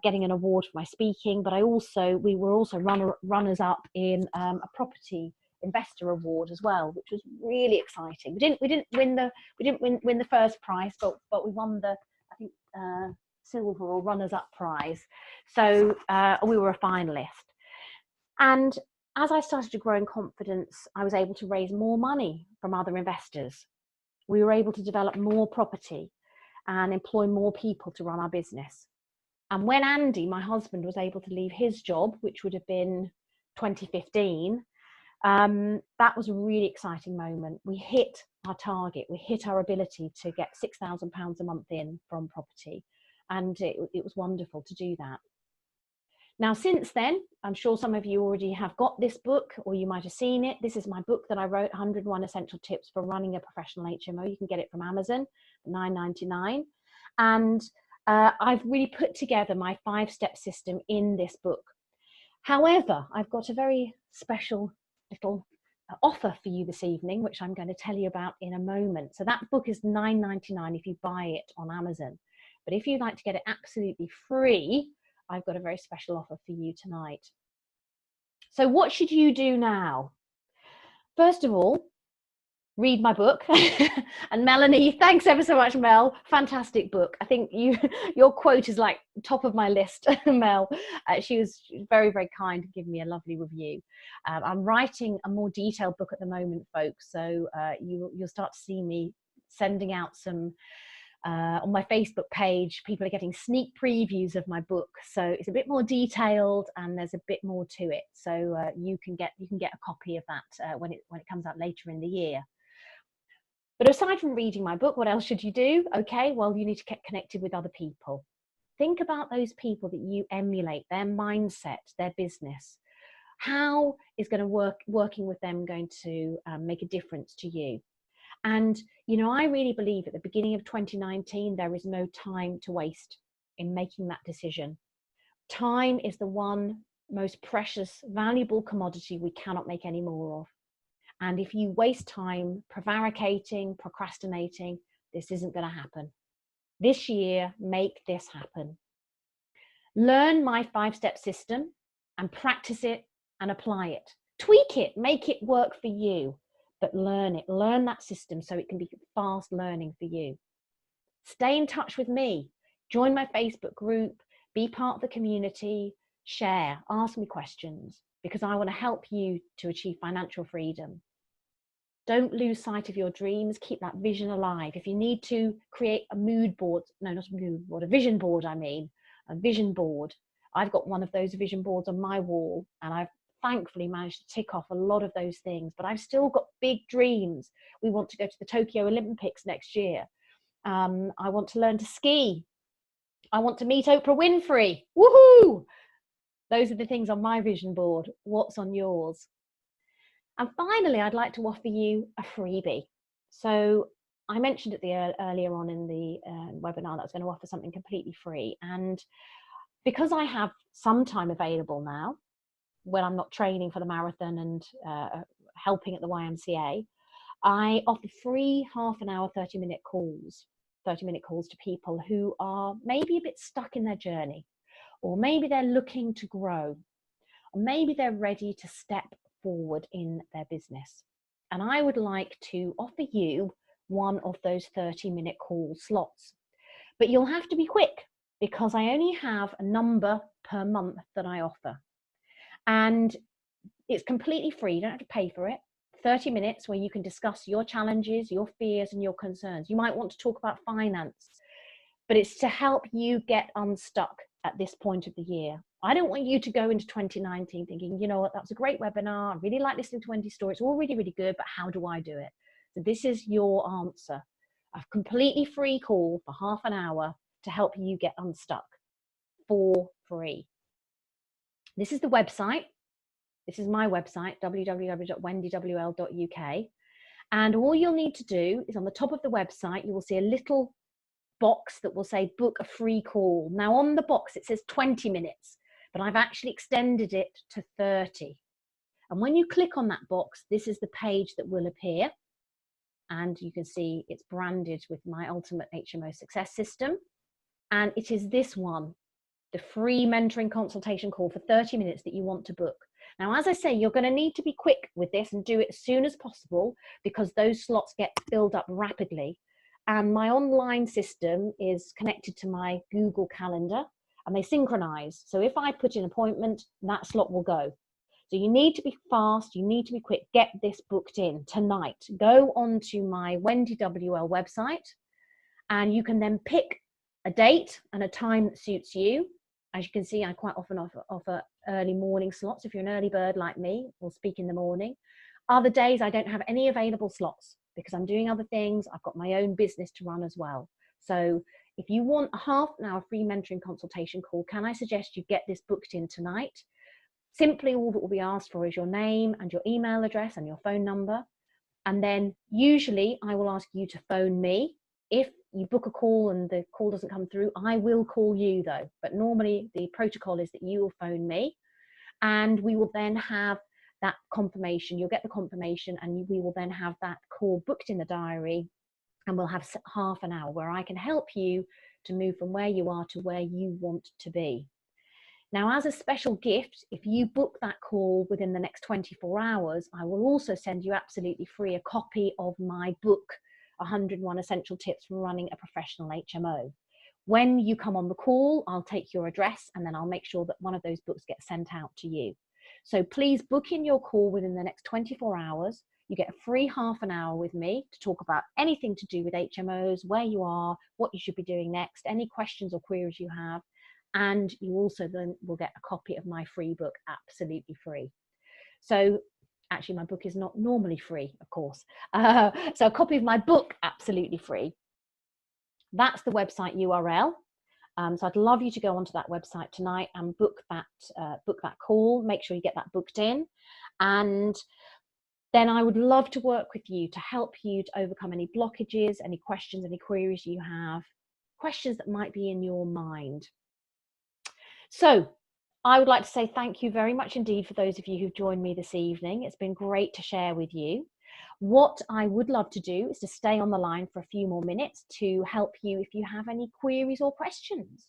getting an award for my speaking, but we were also runners up in a property investor award as well, which was really exciting. We didn't win the first prize, but we won the, I think, silver or runners up prize. So we were a finalist. And as I started to grow in confidence, I was able to raise more money from other investors. We were able to develop more property and employ more people to run our business. And when Andy, my husband, was able to leave his job, which would have been 2015, that was a really exciting moment. We hit our target. We hit our ability to get £6,000 a month in from property. And it was wonderful to do that. Now, since then, I'm sure some of you already have got this book, or you might have seen it. This is my book that I wrote, 101 Essential Tips for Running a Professional HMO. You can get it from Amazon, $9.99. And I've really put together my 5-step system in this book. However, I've got a very special little offer for you this evening, which I'm going to tell you about in a moment. So that book is $9.99 if you buy it on Amazon. But if you'd like to get it absolutely free, I've got a very special offer for you tonight. So what should you do now? First of all, read my book. And Melanie, thanks ever so much, Mel. Fantastic book. I think your quote is like top of my list, Mel. She was very, very kind to give me a lovely review. I'm writing a more detailed book at the moment, folks. So you'll start to see me sending out some on my Facebook page. People are getting sneak previews of my book, so it's a bit more detailed and there's a bit more to it. So you can get a copy of that when it comes out later in the year. But aside from reading my book, what else should you do? Okay, well, you need to get connected with other people. Think about those people that you emulate, their mindset, their business. How is working with them going to make a difference to you? And, you know, I really believe at the beginning of 2019, there is no time to waste in making that decision. Time is the one most precious, valuable commodity we cannot make any more of. And if you waste time prevaricating, procrastinating, this isn't going to happen. This year, make this happen. Learn my 5-step system and practice it and apply it. Tweak it, make it work for you. But learn it, learn that system so it can be fast learning for you. Stay in touch with me, join my Facebook group, be part of the community, share, ask me questions, because I want to help you to achieve financial freedom. Don't lose sight of your dreams, keep that vision alive. If you need to create a mood board, no, not a mood board, a vision board, a vision board. I've got one of those vision boards on my wall, and I've thankfully managed to tick off a lot of those things, but I've still got big dreams. We want to go to the Tokyo Olympics next year. I want to learn to ski. I want to meet Oprah Winfrey. Woohoo! Those are the things on my vision board. What's on yours? And finally, I'd like to offer you a freebie. So I mentioned at the earlier on in the webinar that I was going to offer something completely free. And because I have some time available now, when I'm not training for the marathon and helping at the YMCA, I offer free half-an-hour, 30-minute calls to people who are maybe a bit stuck in their journey, or maybe they're looking to grow, or maybe they're ready to step forward in their business. And I would like to offer you one of those 30-minute call slots. But you'll have to be quick, because I only have a number per month that I offer. And it's completely free, you don't have to pay for it. 30 minutes where you can discuss your challenges, your fears and your concerns. You might want to talk about finance, but it's to help you get unstuck at this point of the year. I don't want you to go into 2019 thinking, you know what, that was a great webinar. I really like listening to Wendy's story. It's all really, really good, but how do I do it? So this is your answer. A completely free call for half an hour to help you get unstuck for free. This is the website. This is my website, www.wendywl.uk. And all you'll need to do is on the top of the website, you will see a little box that will say book a free call. Now on the box, it says 20 minutes, but I've actually extended it to 30. And when you click on that box, this is the page that will appear. and you can see it's branded with my Ultimate HMO Success System. And it is this one, the free mentoring consultation call for 30 minutes that you want to book. Now, as I say, you're going to need to be quick with this and do it as soon as possible, because those slots get filled up rapidly. And my online system is connected to my Google Calendar, and they synchronize. So if I put in an appointment, that slot will go. So you need to be fast, you need to be quick. Get this booked in tonight. Go onto my Wendy WL website, and you can then pick a date and a time that suits you. As you can see, I quite often offer early morning slots. If you're an early bird like me, we'll speak in the morning. Other days, I don't have any available slots because I'm doing other things. I've got my own business to run as well. So if you want a half an hour free mentoring consultation call, can I suggest you get this booked in tonight? Simply all that will be asked for is your name and your email address and your phone number. And then usually I will ask you to phone me. If you book a call and the call doesn't come through, I will call you though. But normally the protocol is that you will phone me, and we will then have that confirmation. You'll get the confirmation, and we will then have that call booked in the diary, and we'll have half an hour where I can help you to move from where you are to where you want to be. Now, as a special gift, if you book that call within the next 24 hours, I will also send you absolutely free a copy of my book, 101 Essential Tips for Running a Professional HMO. When you come on the call, I'll take your address, and then I'll make sure that one of those books gets sent out to you. So please book in your call within the next 24 hours. You get a free half an hour with me to talk about anything to do with HMOs, where you are, what you should be doing next, any questions or queries you have. And you also then will get a copy of my free book, absolutely free. So actually, my book is not normally free, of course. So a copy of my book, absolutely free. That's the website URL. So I'd love you to go onto that website tonight and book that call. Make sure you get that booked in. And then I would love to work with you to help you to overcome any blockages, any questions, any queries you have, questions that might be in your mind. So I would like to say thank you very much indeed for those of you who've joined me this evening. It's been great to share with you. What I would love to do is to stay on the line for a few more minutes to help you if you have any queries or questions.